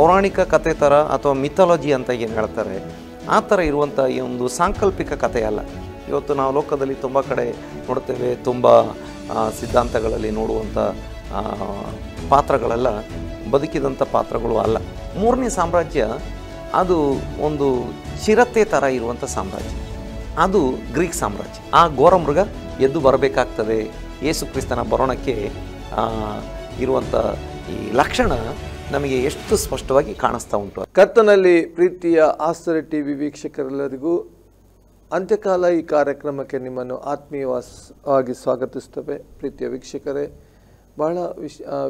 ಪೌರಾಣಿಕ ಕತೆ ಥರ ಅಥವಾ ಮಿಥಾಲಜಿ ಅಂತ ಏನು ಹೇಳ್ತಾರೆ ಆ ಥರ ಇರುವಂಥ ಈ ಒಂದು ಸಾಂಕಲ್ಪಿಕ ಕಥೆಯಲ್ಲ. ಇವತ್ತು ನಾವು ಲೋಕದಲ್ಲಿ ತುಂಬ ಕಡೆ ನೋಡ್ತೇವೆ, ತುಂಬ ಸಿದ್ಧಾಂತಗಳಲ್ಲಿ ನೋಡುವಂಥ ಪಾತ್ರಗಳೆಲ್ಲ ಬದುಕಿದಂಥ ಪಾತ್ರಗಳು ಅಲ್ಲ. ಮೂರನೇ ಸಾಮ್ರಾಜ್ಯ ಅದು ಒಂದು ಚಿರತೆ ಥರ ಇರುವಂಥ ಸಾಮ್ರಾಜ್ಯ, ಅದು ಗ್ರೀಕ್ ಸಾಮ್ರಾಜ್ಯ. ಆ ಘೋರ ಮೃಗ ಎದ್ದು ಬರಬೇಕಾಗ್ತದೆ. ಯೇಸು ಕ್ರಿಸ್ತನ ಬರೋಣಕ್ಕೆ ಇರುವಂಥ ಈ ಲಕ್ಷಣ ನಮಗೆ ಎಷ್ಟು ಸ್ಪಷ್ಟವಾಗಿ ಕಾಣಿಸ್ತಾ ಉಂಟು. ಕರ್ತನಲ್ಲಿ ಪ್ರೀತಿಯ ಆಸ್ತರೆ ಟಿವಿ ವೀಕ್ಷಕರೆಲ್ಲರಿಗೂ ಅಂತ್ಯಕಾಲ ಈ ಕಾರ್ಯಕ್ರಮಕ್ಕೆ ನಿಮ್ಮನ್ನು ಆತ್ಮೀಯವಾಗಿ ಸ್ವಾಗತಿಸ್ತೇವೆ. ಪ್ರೀತಿಯ ವೀಕ್ಷಕರೇ, ಬಹಳ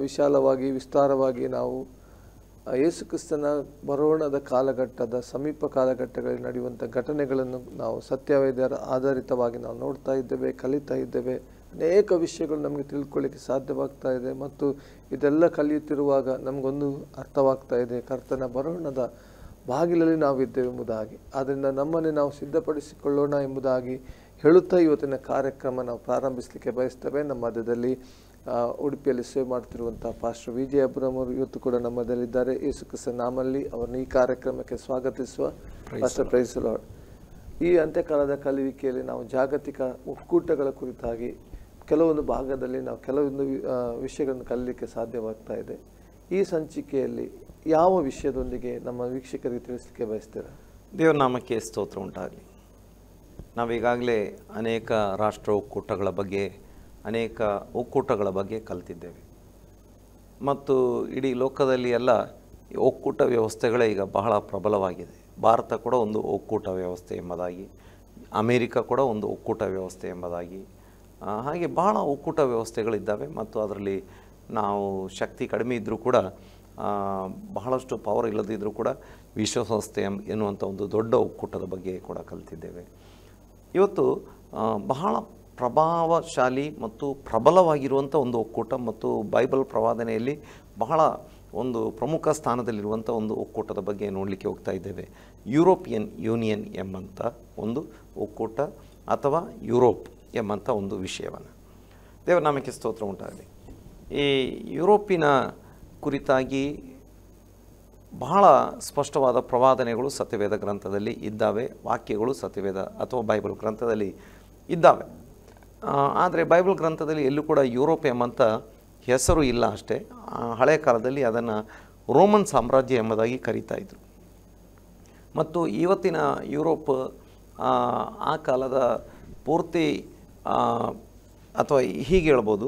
ವಿಶಾಲವಾಗಿ ವಿಸ್ತಾರವಾಗಿ ನಾವು ಯೇಸು ಕ್ರಿಸ್ತನ ಬರೋಣದ ಕಾಲಘಟ್ಟದ ಸಮೀಪ ಕಾಲಘಟ್ಟಗಳಲ್ಲಿ ನಡೆಯುವಂಥ ಘಟನೆಗಳನ್ನು ನಾವು ಸತ್ಯವೇದರ ಆಧಾರಿತವಾಗಿ ನಾವು ನೋಡ್ತಾ ಇದ್ದೇವೆ, ಕಲಿತಾ ಇದ್ದೇವೆ. ಅನೇಕ ವಿಷಯಗಳು ನಮಗೆ ತಿಳ್ಕೊಳ್ಳಿಕ್ಕೆ ಸಾಧ್ಯವಾಗ್ತಾ ಇದೆ ಮತ್ತು ಇದೆಲ್ಲ ಕಲಿಯುತ್ತಿರುವಾಗ ನಮಗೊಂದು ಅರ್ಥವಾಗ್ತಾ ಇದೆ, ಕರ್ತನ ಬರೋಣದ ಬಾಗಿಲಲ್ಲಿ ನಾವಿದ್ದೇವೆ ಎಂಬುದಾಗಿ. ಆದ್ದರಿಂದ ನಮ್ಮನ್ನೇ ನಾವು ಸಿದ್ಧಪಡಿಸಿಕೊಳ್ಳೋಣ ಎಂಬುದಾಗಿ ಹೇಳುತ್ತಾ ಇವತ್ತಿನ ಕಾರ್ಯಕ್ರಮ ನಾವು ಪ್ರಾರಂಭಿಸಲಿಕ್ಕೆ ಬಯಸ್ತೇವೆ. ನಮ್ಮ ಮಧ್ಯದಲ್ಲಿ ಉಡುಪಿಯಲ್ಲಿ ಸೇವೆ ಮಾಡ್ತಿರುವಂಥ ಪಾಸ್ಟರ್ ವಿಜಯ ಅಬ್ರಹಂ ಅವರು ಇವತ್ತು ಕೂಡ ನಮ್ಮ ಮಧ್ಯದಲ್ಲಿದ್ದಾರೆ. ಯೇಸು ಕ್ರಿಸ್ತನ ನಾಮಲ್ಲಿ ಅವರನ್ನು ಈ ಕಾರ್ಯಕ್ರಮಕ್ಕೆ ಸ್ವಾಗತಿಸುವ. Pastor praise the lord. ಈ ಅಂತ್ಯಕಾಲದ ಕಲಿಯುವಿಕೆಯಲ್ಲಿ ನಾವು ಜಾಗತಿಕ ಒಕ್ಕೂಟಗಳ ಕುರಿತಾಗಿ ಕೆಲವೊಂದು ಭಾಗದಲ್ಲಿ ನಾವು ಕೆಲವೊಂದು ವಿಷಯಗಳನ್ನು ಕಲಿಯಲಿಕ್ಕೆ ಸಾಧ್ಯವಾಗ್ತಾ ಇದೆ. ಈ ಸಂಚಿಕೆಯಲ್ಲಿ ಯಾವ ವಿಷಯದೊಂದಿಗೆ ನಮ್ಮ ವೀಕ್ಷಕರಿಗೆ ತಿಳಿಸಲಿಕ್ಕೆ ಬಯಸ್ತೀರಾ? ದೇವರ ನಾಮಕ್ಕೆ ಸ್ತೋತ್ರ ಉಂಟಾಗಲಿ. ನಾವೀಗಾಗಲೇ ಅನೇಕ ರಾಷ್ಟ್ರ ಒಕ್ಕೂಟಗಳ ಬಗ್ಗೆ, ಅನೇಕ ಒಕ್ಕೂಟಗಳ ಬಗ್ಗೆ ಕಲಿತಿದ್ದೇವೆ ಮತ್ತು ಇಡೀ ಲೋಕದಲ್ಲಿ ಎಲ್ಲ ಒಕ್ಕೂಟ ವ್ಯವಸ್ಥೆಗಳೇ ಈಗ ಬಹಳ ಪ್ರಬಲವಾಗಿದೆ. ಭಾರತ ಕೂಡ ಒಂದು ಒಕ್ಕೂಟ ವ್ಯವಸ್ಥೆ ಎಂಬುದಾಗಿ, ಅಮೇರಿಕ ಕೂಡ ಒಂದು ಒಕ್ಕೂಟ ವ್ಯವಸ್ಥೆ ಎಂಬುದಾಗಿ, ಹಾಗೆ ಬಹಳ ಒಕ್ಕೂಟ ವ್ಯವಸ್ಥೆಗಳಿದ್ದಾವೆ ಮತ್ತು ಅದರಲ್ಲಿ ನಾವು ಶಕ್ತಿ ಕಡಿಮೆ ಇದ್ದರೂ ಕೂಡ, ಬಹಳಷ್ಟು ಪವರ್ ಇಲ್ಲದಿದ್ದರೂ ಕೂಡ ವಿಶ್ವಸಂಸ್ಥೆ ಎನ್ನುವಂಥ ಒಂದು ದೊಡ್ಡ ಒಕ್ಕೂಟದ ಬಗ್ಗೆ ಕೂಡ ಕಲಿತಿದ್ದೇವೆ. ಇವತ್ತು ಬಹಳ ಪ್ರಭಾವಶಾಲಿ ಮತ್ತು ಪ್ರಬಲವಾಗಿರುವಂಥ ಒಂದು ಒಕ್ಕೂಟ ಮತ್ತು ಬೈಬಲ್ ಪ್ರವಾದನೆಯಲ್ಲಿ ಬಹಳ ಒಂದು ಪ್ರಮುಖ ಸ್ಥಾನದಲ್ಲಿರುವಂಥ ಒಂದು ಒಕ್ಕೂಟದ ಬಗ್ಗೆ ನೋಡಲಿಕ್ಕೆ ಹೋಗ್ತಾ ಇದ್ದೇವೆ. ಯುರೋಪಿಯನ್ ಯೂನಿಯನ್ ಎಂಬಂಥ ಒಂದು ಒಕ್ಕೂಟ ಅಥವಾ ಯುರೋಪ್ ಎಂಬಂಥ ಒಂದು ವಿಷಯವನ್ನು. ದೇವರ ನಾಮಕ್ಕೆ ಸ್ತೋತ್ರ ಉಂಟಾಗಲಿ. ಈ ಯುರೋಪಿನ ಕುರಿತಾಗಿ ಬಹಳ ಸ್ಪಷ್ಟವಾದ ಪ್ರವಾದನೆಗಳು ಸತ್ಯವೇದ ಗ್ರಂಥದಲ್ಲಿ ಇದ್ದಾವೆ, ವಾಕ್ಯಗಳು ಸತ್ಯವೇದ ಅಥವಾ ಬೈಬಲ್ ಗ್ರಂಥದಲ್ಲಿ ಇದ್ದಾವೆ. ಆದರೆ ಬೈಬಲ್ ಗ್ರಂಥದಲ್ಲಿ ಎಲ್ಲೂ ಕೂಡ ಯುರೋಪ್ ಎಂಬಂಥ ಹೆಸರು ಇಲ್ಲ ಅಷ್ಟೇ. ಹಳೆಯ ಕಾಲದಲ್ಲಿ ಅದನ್ನು ರೋಮನ್ ಸಾಮ್ರಾಜ್ಯ ಎಂಬುದಾಗಿ ಕರೀತಾಯಿದ್ರು ಮತ್ತು ಇವತ್ತಿನ ಯುರೋಪ್ ಆ ಕಾಲದ ಪೂರ್ತಿ ಅಥವಾ ಹೀಗೆ ಹೇಳ್ಬೋದು,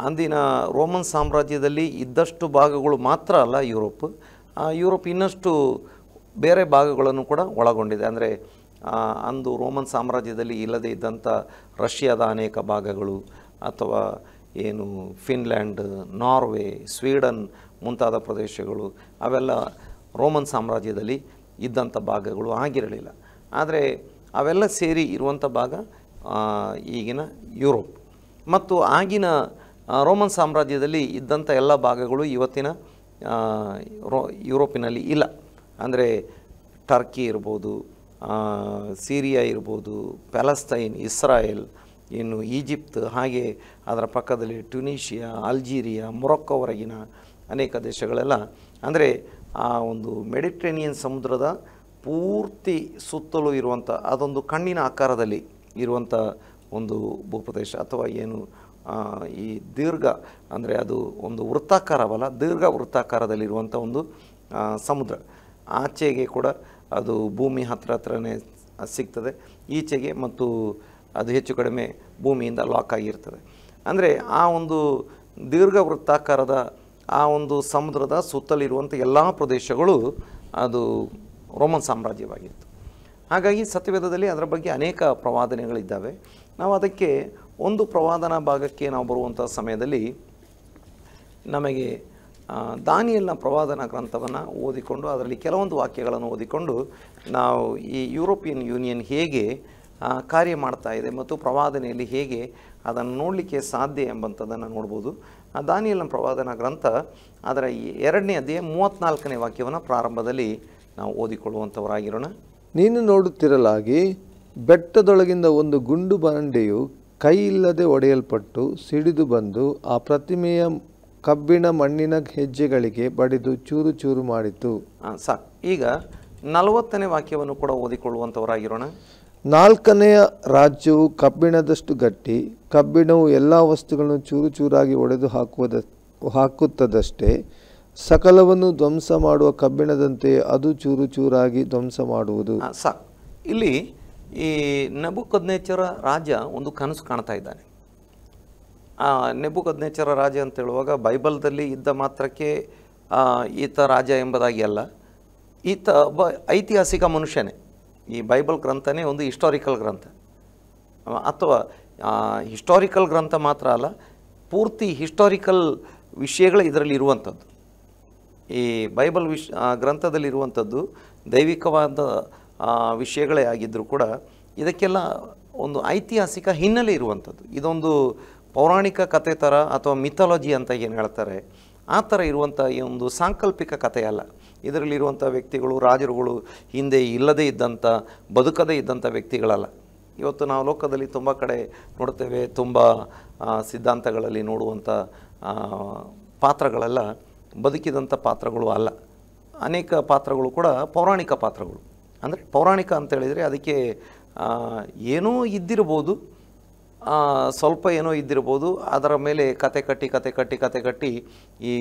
ಅಂದಿನ ರೋಮನ್ ಸಾಮ್ರಾಜ್ಯದಲ್ಲಿ ಇದ್ದಷ್ಟು ಭಾಗಗಳು ಮಾತ್ರ ಅಲ್ಲ ಯುರೋಪ್ ಇನ್ನಷ್ಟು ಬೇರೆ ಭಾಗಗಳನ್ನು ಕೂಡ ಒಳಗೊಂಡಿದೆ. ಅಂದರೆ ಅಂದು ರೋಮನ್ ಸಾಮ್ರಾಜ್ಯದಲ್ಲಿ ಇಲ್ಲದೇ ಇದ್ದಂಥ ರಷ್ಯಾದ ಅನೇಕ ಭಾಗಗಳು ಅಥವಾ ಏನು ಫಿನ್ಲ್ಯಾಂಡ್, ನಾರ್ವೆ, ಸ್ವೀಡನ್ ಮುಂತಾದ ಪ್ರದೇಶಗಳು ಅವೆಲ್ಲ ರೋಮನ್ ಸಾಮ್ರಾಜ್ಯದಲ್ಲಿ ಇದ್ದಂಥ ಭಾಗಗಳು ಆಗಿರಲಿಲ್ಲ. ಆದರೆ ಅವೆಲ್ಲ ಸೇರಿ ಇರುವಂಥ ಭಾಗ ಈಗಿನ ಯುರೋಪ್ ಮತ್ತು ಆಗಿನ ರೋಮನ್ ಸಾಮ್ರಾಜ್ಯದಲ್ಲಿ ಇದ್ದಂಥ ಎಲ್ಲ ಭಾಗಗಳು ಇವತ್ತಿನ ಯುರೋಪಿನಲ್ಲಿ ಇಲ್ಲ. ಅಂದರೆ ಟರ್ಕಿ ಇರ್ಬೋದು, ಸಿರಿಯಾ ಇರ್ಬೋದು, ಪ್ಯಾಲೆಸ್ತೈನ್, ಇಸ್ರಾಯೇಲ್, ಇನ್ನು ಈಜಿಪ್ಟ್, ಹಾಗೆ ಅದರ ಪಕ್ಕದಲ್ಲಿ ಟ್ಯುನೀಷಿಯಾ, ಅಲ್ಜೀರಿಯಾ, ಮೊರೊಕ್ಕೋವರೆಗಿನ ಅನೇಕ ದೇಶಗಳೆಲ್ಲ, ಅಂದರೆ ಆ ಒಂದು ಮೆಡಿಟ್ರೇನಿಯನ್ ಸಮುದ್ರದ ಪೂರ್ತಿ ಸುತ್ತಲೂ ಇರುವಂಥ ಅದೊಂದು ಕಣ್ಣಿನ ಆಕಾರದಲ್ಲಿ ಇರುವಂಥ ಒಂದು ಭೂಪ್ರದೇಶ ಅಥವಾ ಏನು ಈ ದೀರ್ಘ, ಅಂದರೆ ಅದು ಒಂದು ವೃತ್ತಾಕಾರವಲ್ಲ, ದೀರ್ಘ ವೃತ್ತಾಕಾರದಲ್ಲಿರುವಂಥ ಒಂದು ಸಮುದ್ರ. ಆಚೆಗೆ ಕೂಡ ಅದು ಭೂಮಿ ಹತ್ರನೇ ಸಿಗ್ತದೆ, ಈಚೆಗೆ ಮತ್ತು ಅದು ಹೆಚ್ಚು ಕಡಿಮೆ ಭೂಮಿಯಿಂದ ಲಾಕ್ ಆಗಿರ್ತದೆ. ಅಂದರೆ ಆ ಒಂದು ದೀರ್ಘ ವೃತ್ತಾಕಾರದ ಆ ಒಂದು ಸಮುದ್ರದ ಸುತ್ತಲಿರುವಂಥ ಎಲ್ಲ ಪ್ರದೇಶಗಳು ಅದು ರೋಮನ್ ಸಾಮ್ರಾಜ್ಯವಾಗಿತ್ತು. ಹಾಗಾಗಿ ಸತ್ಯವೇದದಲ್ಲಿ ಅದರ ಬಗ್ಗೆ ಅನೇಕ ಪ್ರವಾದನೆಗಳಿದ್ದಾವೆ. ನಾವು ಅದಕ್ಕೆ ಒಂದು ಪ್ರವಾದನಾ ಭಾಗಕ್ಕೆ ನಾವು ಬರುವಂಥ ಸಮಯದಲ್ಲಿ ನಮಗೆ ದಾನಿಯೇಲನ ಪ್ರವಾದನಾ ಗ್ರಂಥವನ್ನು ಓದಿಕೊಂಡು ಅದರಲ್ಲಿ ಕೆಲವೊಂದು ವಾಕ್ಯಗಳನ್ನು ಓದಿಕೊಂಡು ನಾವು ಈ ಯುರೋಪಿಯನ್ ಯೂನಿಯನ್ ಹೇಗೆ ಕಾರ್ಯ ಮಾಡ್ತಾ ಇದೆ ಮತ್ತು ಪ್ರವಾದನೆಯಲ್ಲಿ ಹೇಗೆ ಅದನ್ನು ನೋಡಲಿಕ್ಕೆ ಸಾಧ್ಯ ಎಂಬಂಥದ್ದನ್ನು ನೋಡ್ಬೋದು. ದಾನಿಯೇಲನ ಪ್ರವಾದನಾ ಗ್ರಂಥ ಅದರ 2ನೇ ಅಧ್ಯಾಯ 34ನೇ ವಾಕ್ಯವನ್ನು ಪ್ರಾರಂಭದಲ್ಲಿ ನಾವು ಓದಿಕೊಳ್ಳುವಂಥವರಾಗಿರೋಣ. ನೀನು ನೋಡುತ್ತಿರಲಾಗಿ ಬೆಟ್ಟದೊಳಗಿಂದ ಒಂದು ಗುಂಡು ಬಂಡೆಯು ಕೈ ಇಲ್ಲದೆ ಒಡೆಯಲ್ಪಟ್ಟು ಸಿಡಿದು ಬಂದು ಆ ಪ್ರತಿಮೆಯ ಕಬ್ಬಿಣ ಮಣ್ಣಿನ ಹೆಜ್ಜೆಗಳಿಗೆ ಬಡಿದು ಚೂರು ಚೂರು ಮಾಡಿತು. ಸಾಕು. ಈಗ 40ನೇ ವಾಕ್ಯವನ್ನು ಕೂಡ ಓದಿಕೊಳ್ಳುವಂಥವರಾಗಿರೋಣ. 4ನೆಯ ರಾಜ್ಯವು ಕಬ್ಬಿಣದಷ್ಟು ಗಟ್ಟಿ, ಕಬ್ಬಿಣವು ಎಲ್ಲ ವಸ್ತುಗಳನ್ನು ಚೂರು ಚೂರಾಗಿ ಒಡೆದು ಹಾಕುತ್ತದಷ್ಟೇ, ಸಕಲವನ್ನು ಧ್ವಂಸ ಮಾಡುವ ಕಬ್ಬಿಣದಂತೆ ಅದು ಚೂರು ಚೂರಾಗಿ ಧ್ವಂಸ ಮಾಡುವುದು. ಸಾಕು. ಇಲ್ಲಿ ಈ ನೆಬೂಕದ್ನೆಚ್ಚರ ರಾಜ ಒಂದು ಕನಸು ಕಾಣ್ತಾ ಇದ್ದಾನೆ. ನೆಬೂಕದ್ನೆಚ್ಚರ ರಾಜ ಅಂತ ಹೇಳುವಾಗ ಬೈಬಲ್ದಲ್ಲಿ ಇದ್ದ ಮಾತ್ರಕ್ಕೆ ಈತ ರಾಜ ಎಂಬುದಾಗಿ ಅಲ್ಲ, ಈತ ಒಬ್ಬ ಐತಿಹಾಸಿಕ ಮನುಷ್ಯನೇ. ಈ ಬೈಬಲ್ ಗ್ರಂಥನೇ ಒಂದು ಹಿಸ್ಟಾರಿಕಲ್ ಗ್ರಂಥ, ಅಥವಾ ಹಿಸ್ಟಾರಿಕಲ್ ಗ್ರಂಥ ಮಾತ್ರ ಅಲ್ಲ, ಪೂರ್ತಿ ಹಿಸ್ಟಾರಿಕಲ್ ವಿಷಯಗಳು ಇದರಲ್ಲಿ ಇರುವಂಥದ್ದು. ಈ ಬೈಬಲ್ ಗ್ರಂಥದಲ್ಲಿರುವಂಥದ್ದು ದೈವಿಕವಾದ ವಿಷಯಗಳೇ ಆಗಿದ್ದರೂ ಕೂಡ ಇದಕ್ಕೆಲ್ಲ ಒಂದು ಐತಿಹಾಸಿಕ ಹಿನ್ನೆಲೆ ಇರುವಂಥದ್ದು. ಇದೊಂದು ಪೌರಾಣಿಕ ಕತೆ ಥರ ಅಥವಾ ಮಿಥಾಲಜಿ ಅಂತ ಏನು ಹೇಳ್ತಾರೆ ಆ ಥರ ಇರುವಂಥ ಈ ಒಂದು ಸಾಂಕಲ್ಪಿಕ ಕಥೆಯಲ್ಲ. ಇದರಲ್ಲಿರುವಂಥ ವ್ಯಕ್ತಿಗಳು, ರಾಜರುಗಳು ಹಿಂದೆ ಇಲ್ಲದೇ ಇದ್ದಂಥ, ಬದುಕದೇ ಇದ್ದಂಥ ವ್ಯಕ್ತಿಗಳಲ್ಲ. ಇವತ್ತು ನಾವು ಲೋಕದಲ್ಲಿ ತುಂಬ ಕಡೆ ನೋಡ್ತೇವೆ, ತುಂಬ ಸಿದ್ಧಾಂತಗಳಲ್ಲಿ ನೋಡುವಂಥ ಪಾತ್ರಗಳೆಲ್ಲ ಬದುಕಿದಂಥ ಪಾತ್ರಗಳು ಅಲ್ಲ. ಅನೇಕ ಪಾತ್ರಗಳು ಕೂಡ ಪೌರಾಣಿಕ ಪಾತ್ರಗಳು. ಅಂದರೆ ಪೌರಾಣಿಕ ಅಂತೇಳಿದರೆ ಅದಕ್ಕೆ ಏನೋ ಇದ್ದಿರ್ಬೋದು, ಸ್ವಲ್ಪ ಏನೋ ಇದ್ದಿರ್ಬೋದು, ಅದರ ಮೇಲೆ ಕತೆ ಕಟ್ಟಿ ಈ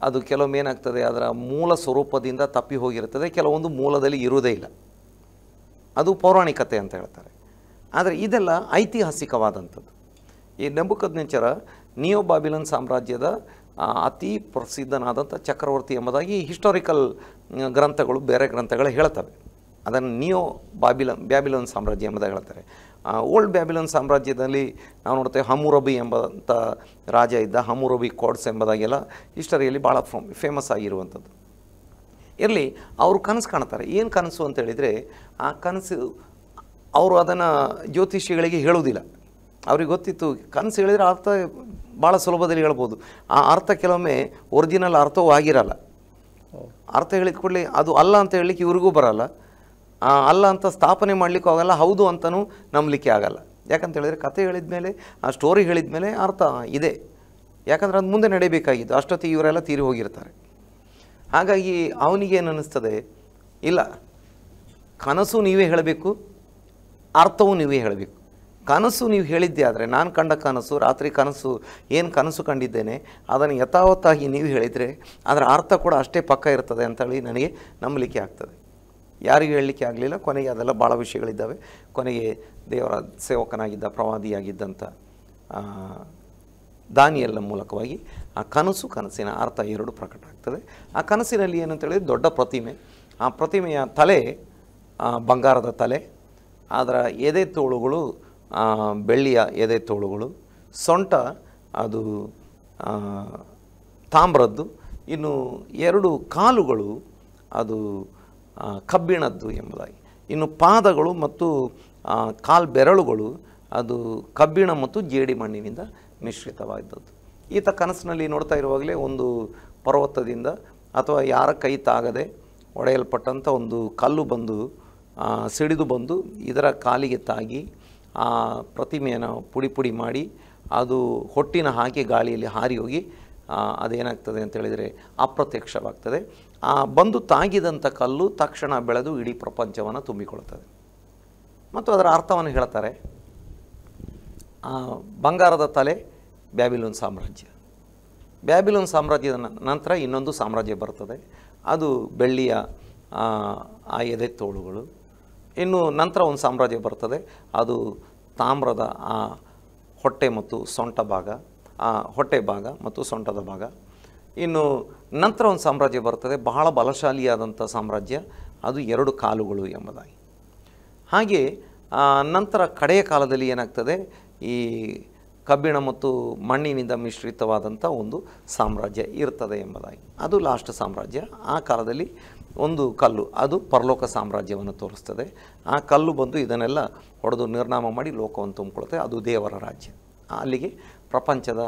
ಅದು ಕೆಲವೊಮ್ಮೆ ಏನಾಗ್ತದೆ, ಅದರ ಮೂಲ ಸ್ವರೂಪದಿಂದ ತಪ್ಪಿ ಹೋಗಿರ್ತದೆ, ಕೆಲವೊಂದು ಮೂಲದಲ್ಲಿ ಇರುವುದೇ ಇಲ್ಲ. ಅದು ಪೌರಾಣಿಕತೆ ಅಂತ ಹೇಳ್ತಾರೆ. ಆದರೆ ಇದೆಲ್ಲ ಐತಿಹಾಸಿಕವಾದಂಥದ್ದು. ಈ ನೆಬೂಕದ್ನೆಚ್ಚರ ನಿಯೋ ಬಾಬಿಲನ್ ಸಾಮ್ರಾಜ್ಯದ ಅತಿ ಪ್ರಸಿದ್ಧನಾದಂಥ ಚಕ್ರವರ್ತಿ ಎಂಬುದಾಗಿ ಹಿಸ್ಟಾರಿಕಲ್ ಗ್ರಂಥಗಳು, ಬೇರೆ ಗ್ರಂಥಗಳು ಹೇಳ್ತವೆ. ಅದನ್ನು ನಿಯೋ ಬ್ಯಾಬಿಲನ್ ಸಾಮ್ರಾಜ್ಯ ಎಂಬುದಾಗಿ ಹೇಳ್ತಾರೆ. ಓಲ್ಡ್ ಬ್ಯಾಬಿಲನ್ ಸಾಮ್ರಾಜ್ಯದಲ್ಲಿ ನಾವು ನೋಡ್ತೇವೆ ಹಮ್ಮುರಬಿ ಎಂಬಂಥ ರಾಜ ಇದ್ದ. ಹಮ್ಮುರಬಿ ಕೋಡ್ಸ್ ಎಂಬುದಾಗೆಲ್ಲ ಹಿಸ್ಟರಿಯಲ್ಲಿ ಭಾಳ ಫೇಮಸ್ ಆಗಿರುವಂಥದ್ದು. ಇರಲಿ, ಅವರು ಕನಸು ಕಾಣ್ತಾರೆ. ಏನು ಕನಸು ಅಂತೇಳಿದರೆ, ಆ ಕನಸು ಅವರು ಅದನ್ನು ಜ್ಯೋತಿಷಿಗಳಿಗೆ ಹೇಳುವುದಿಲ್ಲ. ಅವ್ರಿಗೆ ಗೊತ್ತಿತ್ತು, ಕನಸು ಹೇಳಿದರೆ ಅರ್ಥ ಭಾಳ ಸುಲಭದಲ್ಲಿ ಹೇಳ್ಬೋದು. ಆ ಅರ್ಥ ಕೆಲವೊಮ್ಮೆ ಒರಿಜಿನಲ್ ಅರ್ಥವೂ ಆಗಿರಲ್ಲ. ಅರ್ಥ ಹೇಳಿದ ಕೂಡಲೇ ಅದು ಅಲ್ಲ ಅಂತ ಹೇಳಲಿಕ್ಕೆ ಇವ್ರಿಗೂ ಬರಲ್ಲ, ಅಲ್ಲ ಅಂತ ಸ್ಥಾಪನೆ ಮಾಡಲಿಕ್ಕೂ ಆಗಲ್ಲ, ಹೌದು ಅಂತಲೂ ನಂಬಲಿಕ್ಕೆ ಆಗಲ್ಲ. ಯಾಕಂತ ಹೇಳಿದರೆ ಕತೆ ಹೇಳಿದ ಮೇಲೆ, ಆ ಸ್ಟೋರಿ ಹೇಳಿದ ಮೇಲೆ ಅರ್ಥ ಇದೆ. ಯಾಕಂದರೆ ಅದು ಮುಂದೆ ನಡೀಬೇಕಾಗಿದ್ದು, ಅಷ್ಟೊತ್ತಿಗೆ ಇವರೆಲ್ಲ ತೀರಿ ಹೋಗಿರ್ತಾರೆ. ಹಾಗಾಗಿ ಅವನಿಗೇನು ಅನ್ನಿಸ್ತದೆ, ಇಲ್ಲ, ಕನಸು ನೀವೇ ಹೇಳಬೇಕು, ಅರ್ಥವೂ ನೀವೇ ಹೇಳಬೇಕು. ಕನಸು ನೀವು ಹೇಳಿದ್ದೆ ಆದರೆ, ನಾನು ಕಂಡ ಕನಸು, ರಾತ್ರಿ ಕನಸು, ಏನು ಕನಸು ಕಂಡಿದ್ದೇನೆ ಅದನ್ನು ಯಥಾವತ್ತಾಗಿ ನೀವು ಹೇಳಿದರೆ ಅದರ ಅರ್ಥ ಕೂಡ ಅಷ್ಟೇ ಪಕ್ಕ ಇರ್ತದೆ ಅಂತೇಳಿ ನನಗೆ ನಂಬಲಿಕ್ಕೆ ಆಗ್ತದೆ. ಯಾರಿಗೂ ಹೇಳಲಿಕ್ಕೆ ಆಗಲಿಲ್ಲ. ಕೊನೆಗೆ ಅದೆಲ್ಲ ಭಾಳ ವಿಷಯಗಳಿದ್ದಾವೆ. ಕೊನೆಗೆ ದೇವರ ಸೇವಕನಾಗಿದ್ದ, ಪ್ರವಾದಿಯಾಗಿದ್ದಂಥ ದಾನಿಯೇಲನ ಮೂಲಕವಾಗಿ ಆ ಕನಸಿನ ಅರ್ಥ ಎರಡು ಪ್ರಕಟ ಆಗ್ತದೆ. ಆ ಕನಸಿನಲ್ಲಿ ಏನಂತೇಳಿದ್ರೆ, ದೊಡ್ಡ ಪ್ರತಿಮೆ, ಆ ಪ್ರತಿಮೆಯ ತಲೆ ಬಂಗಾರದ ತಲೆ, ಅದರ ಎದೆ ತೋಳುಗಳು ಬೆಳ್ಳಿಯ ಎದೆ ತೋಳುಗಳು, ಸೊಂಟ ಅದು ತಾಮ್ರದ್ದು, ಇನ್ನು 2 ಕಾಲುಗಳು ಅದು ಕಬ್ಬಿಣದ್ದು ಎಂಬುದಾಗಿ, ಇನ್ನು ಪಾದಗಳು ಮತ್ತು ಕಾಲು ಬೆರಳುಗಳು ಅದು ಕಬ್ಬಿಣ ಮತ್ತು ಜೇಡಿ ಮಣ್ಣಿನಿಂದ ಮಿಶ್ರಿತವಾದದ್ದು. ಈತ ಕನಸಿನಲ್ಲಿ ನೋಡ್ತಾ ಇರುವಾಗಲೇ ಒಂದು ಪರ್ವತದಿಂದ ಅಥವಾ ಯಾರ ಕೈ ತಾಗದೆ ಒಡೆಯಲ್ಪಟ್ಟಂಥ ಒಂದು ಕಲ್ಲು ಬಂದು ಸಿಡಿದು ಬಂದು ಇದರ ಕಾಲಿಗೆ ತಾಗಿ ಆ ಪ್ರತಿಮೆಯನ್ನು ಪುಡಿ ಮಾಡಿ ಅದು ಹೊಟ್ಟಿನ ಹಾಕಿ ಗಾಳಿಯಲ್ಲಿ ಹಾರಿ ಹೋಗಿ ಅದೇನಾಗ್ತದೆ ಅಂತೇಳಿದರೆ ಅಪ್ರತ್ಯಕ್ಷವಾಗ್ತದೆ. ಆ ಬಂದು ತಾಗಿದಂಥ ಕಲ್ಲು ತಕ್ಷಣ ಬೆಳೆದು ಇಡೀ ಪ್ರಪಂಚವನ್ನು ತುಂಬಿಕೊಳ್ತದೆ. ಮತ್ತು ಅದರ ಅರ್ಥವನ್ನು ಹೇಳ್ತಾರೆ. ಬಂಗಾರದ ತಲೆ ಬ್ಯಾಬಿಲೋನ್ ಸಾಮ್ರಾಜ್ಯ. ಬ್ಯಾಬಿಲೋನ್ ಸಾಮ್ರಾಜ್ಯದ ನಂತರ ಇನ್ನೊಂದು ಸಾಮ್ರಾಜ್ಯ ಬರ್ತದೆ, ಅದು ಬೆಳ್ಳಿಯ ಆ ಎದೆ ತೋಳುಗಳು. ಇನ್ನು ನಂತರ ಒಂದು ಸಾಮ್ರಾಜ್ಯ ಬರ್ತದೆ, ಅದು ತಾಮ್ರದ ಆ ಹೊಟ್ಟೆ ಮತ್ತು ಸೊಂಟ ಭಾಗ, ಹೊಟ್ಟೆ ಭಾಗ ಮತ್ತು ಸೊಂಟದ ಭಾಗ. ಇನ್ನು ನಂತರ ಒಂದು ಸಾಮ್ರಾಜ್ಯ ಬರ್ತದೆ, ಬಹಳ ಬಲಶಾಲಿಯಾದಂಥ ಸಾಮ್ರಾಜ್ಯ, ಅದು 2 ಕಾಲುಗಳು ಎಂಬುದಾಗಿ. ಹಾಗೆ ನಂತರ ಕಡೆಯ ಕಾಲದಲ್ಲಿ ಏನಾಗ್ತದೆ, ಈ ಕಬ್ಬಿಣ ಮತ್ತು ಮಣ್ಣಿನಿಂದ ಮಿಶ್ರಿತವಾದಂಥ ಒಂದು ಸಾಮ್ರಾಜ್ಯ ಇರ್ತದೆ ಎಂಬುದಾಗಿ. ಅದು ಲಾಸ್ಟ್ ಸಾಮ್ರಾಜ್ಯ. ಆ ಕಾಲದಲ್ಲಿ ಒಂದು ಕಲ್ಲು, ಅದು ಪರಲೋಕ ಸಾಮ್ರಾಜ್ಯವನ್ನು ತೋರಿಸ್ತದೆ. ಆ ಕಲ್ಲು ಬಂದು ಇದನ್ನೆಲ್ಲ ಹೊಡೆದು ನಿರ್ನಾಮ ಮಾಡಿ ಲೋಕವನ್ನು ತುಂಬಿಕೊಳ್ತದೆ. ಅದು ದೇವರ ರಾಜ್ಯ. ಅಲ್ಲಿಗೆ ಪ್ರಪಂಚದ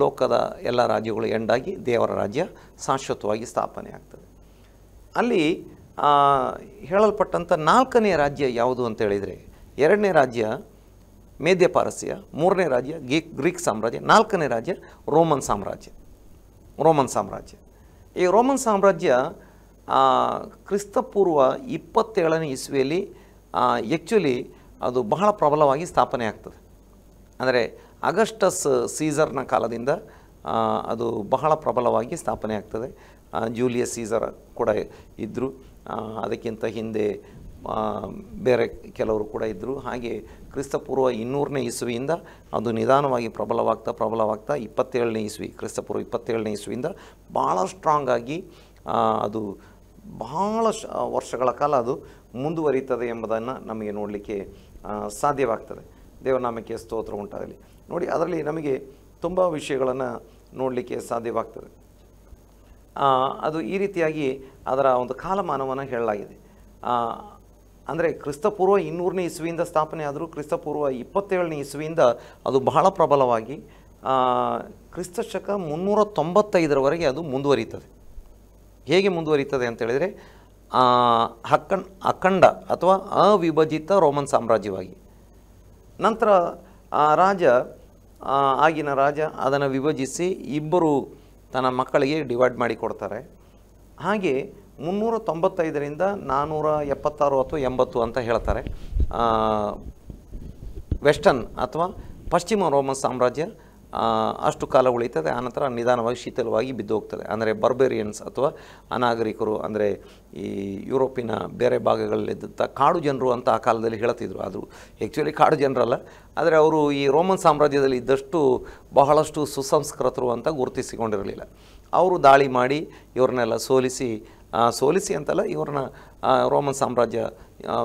ಲೋಕದ ಎಲ್ಲ ರಾಜ್ಯಗಳು ಎಂಡಾಗಿ ದೇವರ ರಾಜ್ಯ ಶಾಶ್ವತವಾಗಿ ಸ್ಥಾಪನೆ ಆಗ್ತದೆ. ಅಲ್ಲಿ ಹೇಳಲ್ಪಟ್ಟಂಥ 4ನೇ ರಾಜ್ಯ ಯಾವುದು ಅಂತೇಳಿದರೆ, 2ನೇ ರಾಜ್ಯ ಮೇದ್ಯ ಪಾರಸ್ಯ, 3ನೇ ರಾಜ್ಯ ಗ್ರೀಕ್ ಸಾಮ್ರಾಜ್ಯ, 4ನೇ ರಾಜ್ಯ ರೋಮನ್ ಸಾಮ್ರಾಜ್ಯ. ರೋಮನ್ ಸಾಮ್ರಾಜ್ಯ. ಈ ರೋಮನ್ ಸಾಮ್ರಾಜ್ಯ ಕ್ರಿಸ್ತಪೂರ್ವ 27ನೇ ಇಸ್ವಿಯಲ್ಲಿ ಆ್ಯಕ್ಚುಲಿ ಅದು ಬಹಳ ಪ್ರಬಲವಾಗಿ ಸ್ಥಾಪನೆ ಆಗ್ತದೆ. ಅಂದರೆ ಅಗಸ್ಟಸ್ ಸೀಸರ್ನ ಕಾಲದಿಂದ ಅದು ಬಹಳ ಪ್ರಬಲವಾಗಿ ಸ್ಥಾಪನೆ ಆಗ್ತದೆ. ಜೂಲಿಯಸ್ ಸೀಸರ್ ಕೂಡ ಇದ್ದರು, ಅದಕ್ಕಿಂತ ಹಿಂದೆ ಬೇರೆ ಕೆಲವರು ಕೂಡ ಇದ್ದರು. ಹಾಗೆ ಕ್ರಿಸ್ತಪೂರ್ವ 200ನೇ ಇಸ್ವಿಯಿಂದ ಅದು ನಿಧಾನವಾಗಿ ಪ್ರಬಲವಾಗ್ತಾ 27ನೇ ಇಸ್ವಿ, ಕ್ರಿಸ್ತಪೂರ್ವ 27ನೇ ಇಸ್ವಿಯಿಂದ ಭಾಳ ಸ್ಟ್ರಾಂಗ್ ಆಗಿ ಅದು ಬಹಳ ವರ್ಷಗಳ ಕಾಲ ಅದು ಮುಂದುವರಿತದೆ ಎಂಬುದನ್ನು ನಮಗೆ ನೋಡಲಿಕ್ಕೆ ಸಾಧ್ಯವಾಗ್ತದೆ. ದೇವನಾಮಕ್ಕೆ ಸ್ತೋತ್ರ ಉಂಟಾಗಲಿ. ನೋಡಿ, ಅದರಲ್ಲಿ ನಮಗೆ ತುಂಬ ವಿಷಯಗಳನ್ನು ನೋಡಲಿಕ್ಕೆ ಸಾಧ್ಯವಾಗ್ತದೆ. ಅದು ಈ ರೀತಿಯಾಗಿ ಅದರ ಒಂದು ಕಾಲಮಾನವನ್ನು ಹೇಳಲಾಗಿದೆ. ಅಂದರೆ ಕ್ರಿಸ್ತಪೂರ್ವ 200ನೇ ಇಸ್ವಿಯಿಂದ ಸ್ಥಾಪನೆ ಆದರೂ ಕ್ರಿಸ್ತಪೂರ್ವ 27ನೇ ಇಸ್ವಿಯಿಂದ ಅದು ಬಹಳ ಪ್ರಬಲವಾಗಿ ಕ್ರಿಸ್ತಶಕ 395ರವರೆಗೆ ಅದು ಮುಂದುವರಿತದೆ. ಹೇಗೆ ಮುಂದುವರಿತದೆ ಅಂತೇಳಿದರೆ ಅಖಂಡ ಅಥವಾ ಅವಿಭಜಿತ ರೋಮನ್ ಸಾಮ್ರಾಜ್ಯವಾಗಿ. ನಂತರ ಆಗಿನ ರಾಜ ಅದನ್ನು ವಿಭಜಿಸಿ ಇಬ್ಬರು ತನ್ನ ಮಕ್ಕಳಿಗೆ ಡಿವೈಡ್ ಮಾಡಿ ಕೊಡ್ತಾರೆ. ಹಾಗೆ 395ರಿಂದ 476 ಅಥವಾ 80 ಅಂತ ಹೇಳ್ತಾರೆ. ವೆಸ್ಟರ್ನ್ ಅಥವಾ ಪಶ್ಚಿಮ ರೋಮನ್ ಸಾಮ್ರಾಜ್ಯ ಅಷ್ಟು ಕಾಲ ಉಳಿತದೆ. ಆನಂತರ ನಿಧಾನವಾಗಿ ಶಿಥಿಲವಾಗಿ ಬಿದ್ದು ಹೋಗ್ತದೆ. ಅಂದರೆ ಬರ್ಬೇರಿಯನ್ಸ್ ಅಥವಾ ಅನಾಗರಿಕರು, ಅಂದರೆ ಈ ಯುರೋಪಿನ ಬೇರೆ ಭಾಗಗಳಲ್ಲಿದ್ದಂಥ ಕಾಡು ಜನರು ಅಂತ ಆ ಕಾಲದಲ್ಲಿ ಹೇಳ್ತಿದ್ರು. ಅದು ಆ್ಯಕ್ಚುಲಿ ಕಾಡು ಜನರಲ್ಲ, ಆದರೆ ಅವರು ಈ ರೋಮನ್ ಸಾಮ್ರಾಜ್ಯದಲ್ಲಿ ಇದ್ದಷ್ಟು ಬಹಳಷ್ಟು ಸುಸಂಸ್ಕೃತರು ಅಂತ ಗುರುತಿಸಿಕೊಂಡಿರಲಿಲ್ಲ. ಅವರು ದಾಳಿ ಮಾಡಿ ಇವ್ರನ್ನೆಲ್ಲ ಸೋಲಿಸಿ ಅಂತಲ್ಲ, ಇವ್ರನ್ನ ರೋಮನ್ ಸಾಮ್ರಾಜ್ಯ,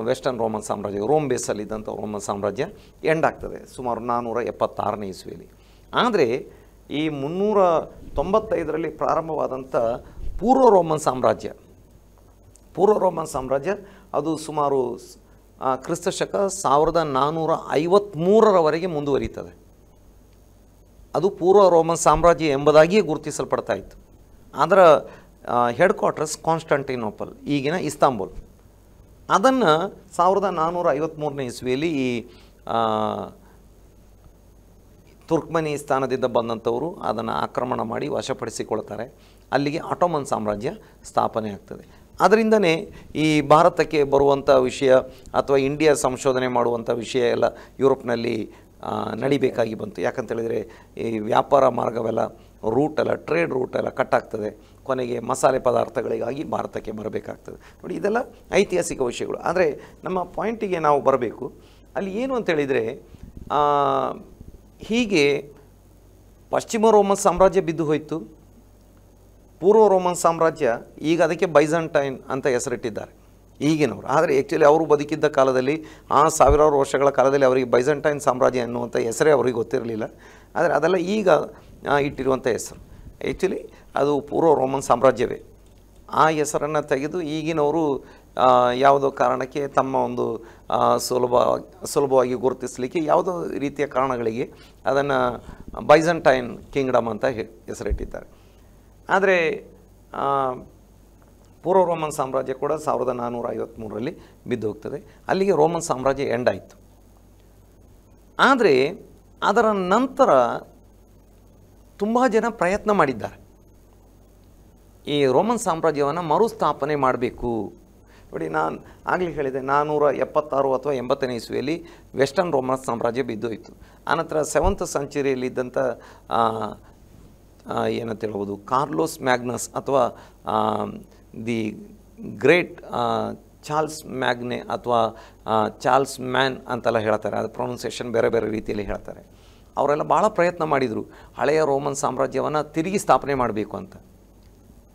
ವೆಸ್ಟರ್ನ್ ರೋಮನ್ ಸಾಮ್ರಾಜ್ಯ, ರೋಮ್ ಬೇಸಲ್ಲಿದ್ದಂಥ ರೋಮನ್ ಸಾಮ್ರಾಜ್ಯ ಎಂಡ್ ಆಗ್ತದೆ ಸುಮಾರು 476ನೇ ಇಸ್ವಿಯಲ್ಲಿ. ಆದರೆ ಈ 395ರಲ್ಲಿ ಪ್ರಾರಂಭವಾದಂಥ ಪೂರ್ವ ರೋಮನ್ ಸಾಮ್ರಾಜ್ಯ ಅದು ಸುಮಾರು ಕ್ರಿಸ್ತಶಕ 1453ರವರೆಗೆ ಮುಂದುವರಿತದೆ. ಅದು ಪೂರ್ವ ರೋಮನ್ ಸಾಮ್ರಾಜ್ಯ ಎಂಬುದಾಗಿಯೇ ಗುರುತಿಸಲ್ಪಡ್ತಾ ಇತ್ತು. ಅದರ ಹೆಡ್ ಕ್ವಾರ್ಟರ್ಸ್ ಕಾನ್ಸ್ಟಂಟಿನೋಪಲ್, ಈಗಿನ ಇಸ್ತಾಂಬುಲ್. ಅದನ್ನು 1453ನೇ ಇಸ್ವಿಯಲ್ಲಿ ಈ ತುರ್ಕ್ಮೆನಿಸ್ತಾನದಿಂದ ಬಂದಂಥವರು ಅದನ್ನು ಆಕ್ರಮಣ ಮಾಡಿ ವಶಪಡಿಸಿಕೊಳ್ತಾರೆ. ಅಲ್ಲಿಗೆ ಆಟೋಮನ್ ಸಾಮ್ರಾಜ್ಯ ಸ್ಥಾಪನೆ ಆಗ್ತದೆ. ಅದರಿಂದನೇ ಈ ಭಾರತಕ್ಕೆ ಬರುವಂಥ ವಿಷಯ ಅಥವಾ ಇಂಡಿಯಾ ಸಂಶೋಧನೆ ಮಾಡುವಂಥ ವಿಷಯ ಎಲ್ಲ ಯುರೋಪ್ನಲ್ಲಿ ನಡಿಬೇಕಾಗಿ ಬಂತು. ಯಾಕಂತೇಳಿದರೆ ಈ ವ್ಯಾಪಾರ ಮಾರ್ಗವೆಲ್ಲ ಟ್ರೇಡ್ ರೂಟ್ ಎಲ್ಲ ಕಟ್ಟಾಗ್ತದೆ. ಕೊನೆಗೆ ಮಸಾಲೆ ಪದಾರ್ಥಗಳಿಗಾಗಿ ಭಾರತಕ್ಕೆ ಬರಬೇಕಾಗ್ತದೆ. ನೋಡಿ, ಇದೆಲ್ಲ ಐತಿಹಾಸಿಕ ವಿಷಯಗಳು. ಆದರೆ ನಮ್ಮ ಪಾಯಿಂಟಿಗೆ ನಾವು ಬರಬೇಕು. ಅಲ್ಲಿ ಏನು ಅಂತೇಳಿದರೆ, ಹೀಗೆ ಪಶ್ಚಿಮ ರೋಮನ್ ಸಾಮ್ರಾಜ್ಯ ಬಿದ್ದು ಹೋಯಿತು. ಪೂರ್ವ ರೋಮನ್ ಸಾಮ್ರಾಜ್ಯ, ಈಗ ಅದಕ್ಕೆ ಬೈಜಂಟೈನ್ ಅಂತ ಹೆಸರಿಟ್ಟಿದ್ದಾರೆ ಈಗಿನವರು. ಆದರೆ ಆ್ಯಕ್ಚುಲಿ ಅವರು ಬದುಕಿದ್ದ ಕಾಲದಲ್ಲಿ, ಸಾವಿರಾರು ವರ್ಷಗಳ ಕಾಲದಲ್ಲಿ ಅವರಿಗೆ ಬೈಜಂಟೈನ್ ಸಾಮ್ರಾಜ್ಯ ಎನ್ನುವಂಥ ಹೆಸರೇ ಅವರಿಗೆ ಗೊತ್ತಿರಲಿಲ್ಲ. ಆದರೆ ಅದೆಲ್ಲ ಈಗ ಇಟ್ಟಿರುವಂಥ ಹೆಸರು. ಆ್ಯಕ್ಚುಲಿ ಅದು ಪೂರ್ವ ರೋಮನ್ ಸಾಮ್ರಾಜ್ಯವೇ. ಆ ಹೆಸರನ್ನು ತೆಗೆದು ಈಗಿನವರು ಯಾವುದೋ ಕಾರಣಕ್ಕೆ ತಮ್ಮ ಒಂದು ಸುಲಭವಾಗಿ ಗುರುತಿಸಲಿಕ್ಕೆ ಯಾವುದೋ ರೀತಿಯ ಕಾರಣಗಳಿಗೆ ಅದನ್ನು ಬೈಜಂಟೈನ್ ಕಿಂಗ್ಡಮ್ ಅಂತ ಹೆಸರಿಟ್ಟಿದ್ದಾರೆ. ಆದರೆ ಪೂರ್ವ ರೋಮನ್ ಸಾಮ್ರಾಜ್ಯ ಕೂಡ 1453ರಲ್ಲಿ ಬಿದ್ದು ಹೋಗ್ತದೆ. ಅಲ್ಲಿಗೆ ರೋಮನ್ ಸಾಮ್ರಾಜ್ಯ ಎಂಡ್ ಆಯಿತು. ಆದರೆ ಅದರ ನಂತರ ತುಂಬ ಜನ ಪ್ರಯತ್ನ ಮಾಡಿದ್ದಾರೆ ಈ ರೋಮನ್ ಸಾಮ್ರಾಜ್ಯವನ್ನು ಮರುಸ್ಥಾಪನೆ ಮಾಡಬೇಕು. ನೋಡಿ, ನಾನು ಆಗಲೇ ಹೇಳಿದೆ 476 ಅಥವಾ 80ನೇ ಇಸ್ವಿಯಲ್ಲಿ ವೆಸ್ಟರ್ನ್ ರೋಮನ್ ಸಾಮ್ರಾಜ್ಯ ಬಿದ್ದೋಯಿತು. ಆನಂತರ 7th ಸೆಂಚುರಿಯಲ್ಲಿದ್ದಂಥ ಏನಂತ ಹೇಳ್ಬೋದು, ಕಾರ್ಲೋಸ್ ಮ್ಯಾಗ್ನಸ್ ಅಥವಾ ದಿ ಗ್ರೇಟ್ ಚಾರ್ಲ್ಸ್ ಮ್ಯಾಗ್ನೆ ಅಥವಾ ಚಾರ್ಲ್ಸ್ ಮ್ಯಾನ್ ಅಂತೆಲ್ಲ ಹೇಳ್ತಾರೆ. ಅದು ಪ್ರೊನೌನ್ಸಿಯೇಷನ್ ಬೇರೆ ಬೇರೆ ರೀತಿಯಲ್ಲಿ ಹೇಳ್ತಾರೆ. ಅವರೆಲ್ಲ ಭಾಳ ಪ್ರಯತ್ನ ಮಾಡಿದರು ಹಳೆಯ ರೋಮನ್ ಸಾಮ್ರಾಜ್ಯವನ್ನು ತಿರುಗಿ ಸ್ಥಾಪನೆ ಮಾಡಬೇಕು ಅಂತ.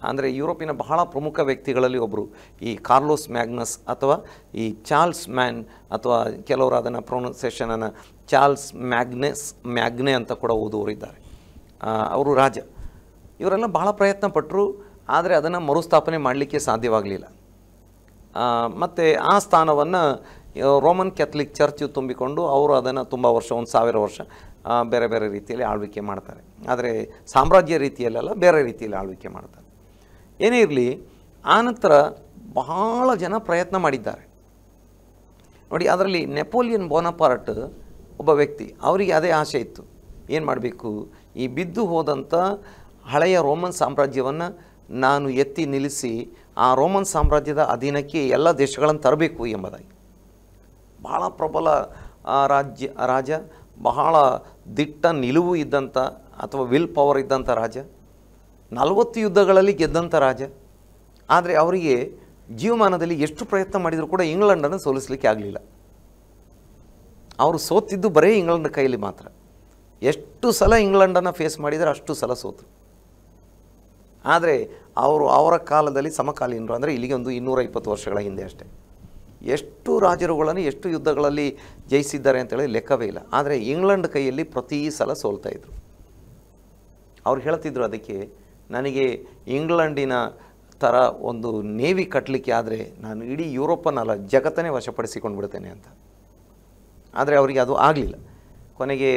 ಅಂದರೆ ಯುರೋಪಿನ ಬಹಳ ಪ್ರಮುಖ ವ್ಯಕ್ತಿಗಳಲ್ಲಿ ಒಬ್ಬರು ಈ ಕಾರ್ಲೋಸ್ ಮ್ಯಾಗ್ನಸ್ ಅಥವಾ ಈ ಚಾರ್ಲ್ಸ್ ಮ್ಯಾನ್, ಅಥವಾ ಕೆಲವರು ಅದನ್ನು ಪ್ರೊನೌನ್ಸಿಯೇಷನನ್ನು ಚಾರ್ಲ್ಸ್ ಮ್ಯಾಗ್ನೆ ಅಂತ ಕೂಡ ಓದುವರಿದ್ದಾರೆ. ಅವರು ರಾಜ. ಇವರೆಲ್ಲ ಬಹಳ ಪ್ರಯತ್ನ ಪಟ್ಟರು, ಆದರೆ ಅದನ್ನು ಮರುಸ್ಥಾಪನೆ ಮಾಡಲಿಕ್ಕೆ ಸಾಧ್ಯವಾಗಲಿಲ್ಲ. ಮತ್ತು ಆ ಸ್ಥಾನವನ್ನು ರೋಮನ್ ಕ್ಯಾಥಲಿಕ್ ಚರ್ಚ್ ತುಂಬಿಕೊಂಡು ಅವರು ಅದನ್ನು ತುಂಬ ವರ್ಷ, 1000 ವರ್ಷ ಬೇರೆ ಬೇರೆ ರೀತಿಯಲ್ಲಿ ಆಳ್ವಿಕೆ ಮಾಡ್ತಾರೆ. ಆದರೆ ಸಾಮ್ರಾಜ್ಯ ರೀತಿಯಲ್ಲೆಲ್ಲ ಬೇರೆ ರೀತಿಯಲ್ಲಿ ಆಳ್ವಿಕೆ ಮಾಡ್ತಾರೆ. ಏನೇ ಇರಲಿ, ಆನಂತರ ಬಹಳ ಜನ ಪ್ರಯತ್ನ ಮಾಡಿದ್ದಾರೆ. ನೋಡಿ, ಅದರಲ್ಲಿ ನೆಪೋಲಿಯನ್ ಬೋನಪಾರ್ಟ್ ಒಬ್ಬ ವ್ಯಕ್ತಿ, ಅವರಿಗೆ ಅದೇ ಆಸೆ ಇತ್ತು. ಏನು ಮಾಡಬೇಕು, ಈ ಬಿದ್ದು ಹೋದಂಥ ಹಳೆಯ ರೋಮನ್ ಸಾಮ್ರಾಜ್ಯವನ್ನು ನಾನು ಎತ್ತಿ ನಿಲ್ಲಿಸಿ ಆ ರೋಮನ್ ಸಾಮ್ರಾಜ್ಯದ ಅಧೀನಕ್ಕೆ ಎಲ್ಲ ದೇಶಗಳನ್ನು ತರಬೇಕು ಎಂಬುದಾಗಿ. ಬಹಳ ಪ್ರಬಲ ರಾಜ, ಬಹಳ ದಿಟ್ಟ ನಿಲುವು ಇದ್ದಂಥ ಅಥವಾ ವಿಲ್ ಪವರ್ ಇದ್ದಂಥ ರಾಜ, 40 ಯುದ್ಧಗಳಲ್ಲಿ ಗೆದ್ದಂಥ ರಾಜ. ಆದರೆ ಅವರಿಗೆ ಜೀವಮಾನದಲ್ಲಿ ಎಷ್ಟು ಪ್ರಯತ್ನ ಮಾಡಿದರೂ ಕೂಡ ಇಂಗ್ಲೆಂಡನ್ನು ಸೋಲಿಸಲಿಕ್ಕೆ ಆಗಲಿಲ್ಲ. ಅವರು ಸೋತಿದ್ದು ಬರೀ ಇಂಗ್ಲೆಂಡ್ ಕೈಯಲ್ಲಿ ಮಾತ್ರ. ಎಷ್ಟು ಸಲ ಇಂಗ್ಲೆಂಡನ್ನು ಫೇಸ್ ಮಾಡಿದರೆ ಅಷ್ಟು ಸಲ ಸೋತರು. ಆದರೆ ಅವರ ಕಾಲದಲ್ಲಿ ಸಮಕಾಲೀನರು, ಅಂದರೆ ಇಲ್ಲಿಗೆ ಒಂದು 220 ವರ್ಷಗಳ ಹಿಂದೆ ಅಷ್ಟೇ, ಎಷ್ಟು ರಾಜರುಗಳನ್ನು ಎಷ್ಟು ಯುದ್ಧಗಳಲ್ಲಿ ಜಯಿಸಿದ್ದಾರೆ ಅಂತೇಳಿ ಲೆಕ್ಕವೇ ಇಲ್ಲ. ಆದರೆ ಇಂಗ್ಲೆಂಡ್ ಕೈಯಲ್ಲಿ ಪ್ರತಿ ಸಲ ಸೋಲ್ತಾಯಿದ್ರು. ಅವ್ರು ಹೇಳ್ತಿದ್ರು, ಅದಕ್ಕೆ ನನಗೆ ಇಂಗ್ಲೆಂಡಿನ ಥರ ಒಂದು ನೇವಿ ಕಟ್ಟಲಿಕ್ಕೆ ಆದರೆ ನಾನು ಇಡೀ ಯುರೋಪನ್ನಲ್ಲ ಜಗತ್ತನ್ನೇ ವಶಪಡಿಸಿಕೊಂಡು ಬಿಡ್ತೇನೆ ಅಂತ. ಆದರೆ ಅವರಿಗೆ ಅದು ಆಗಲಿಲ್ಲ. ಕೊನೆಗೆ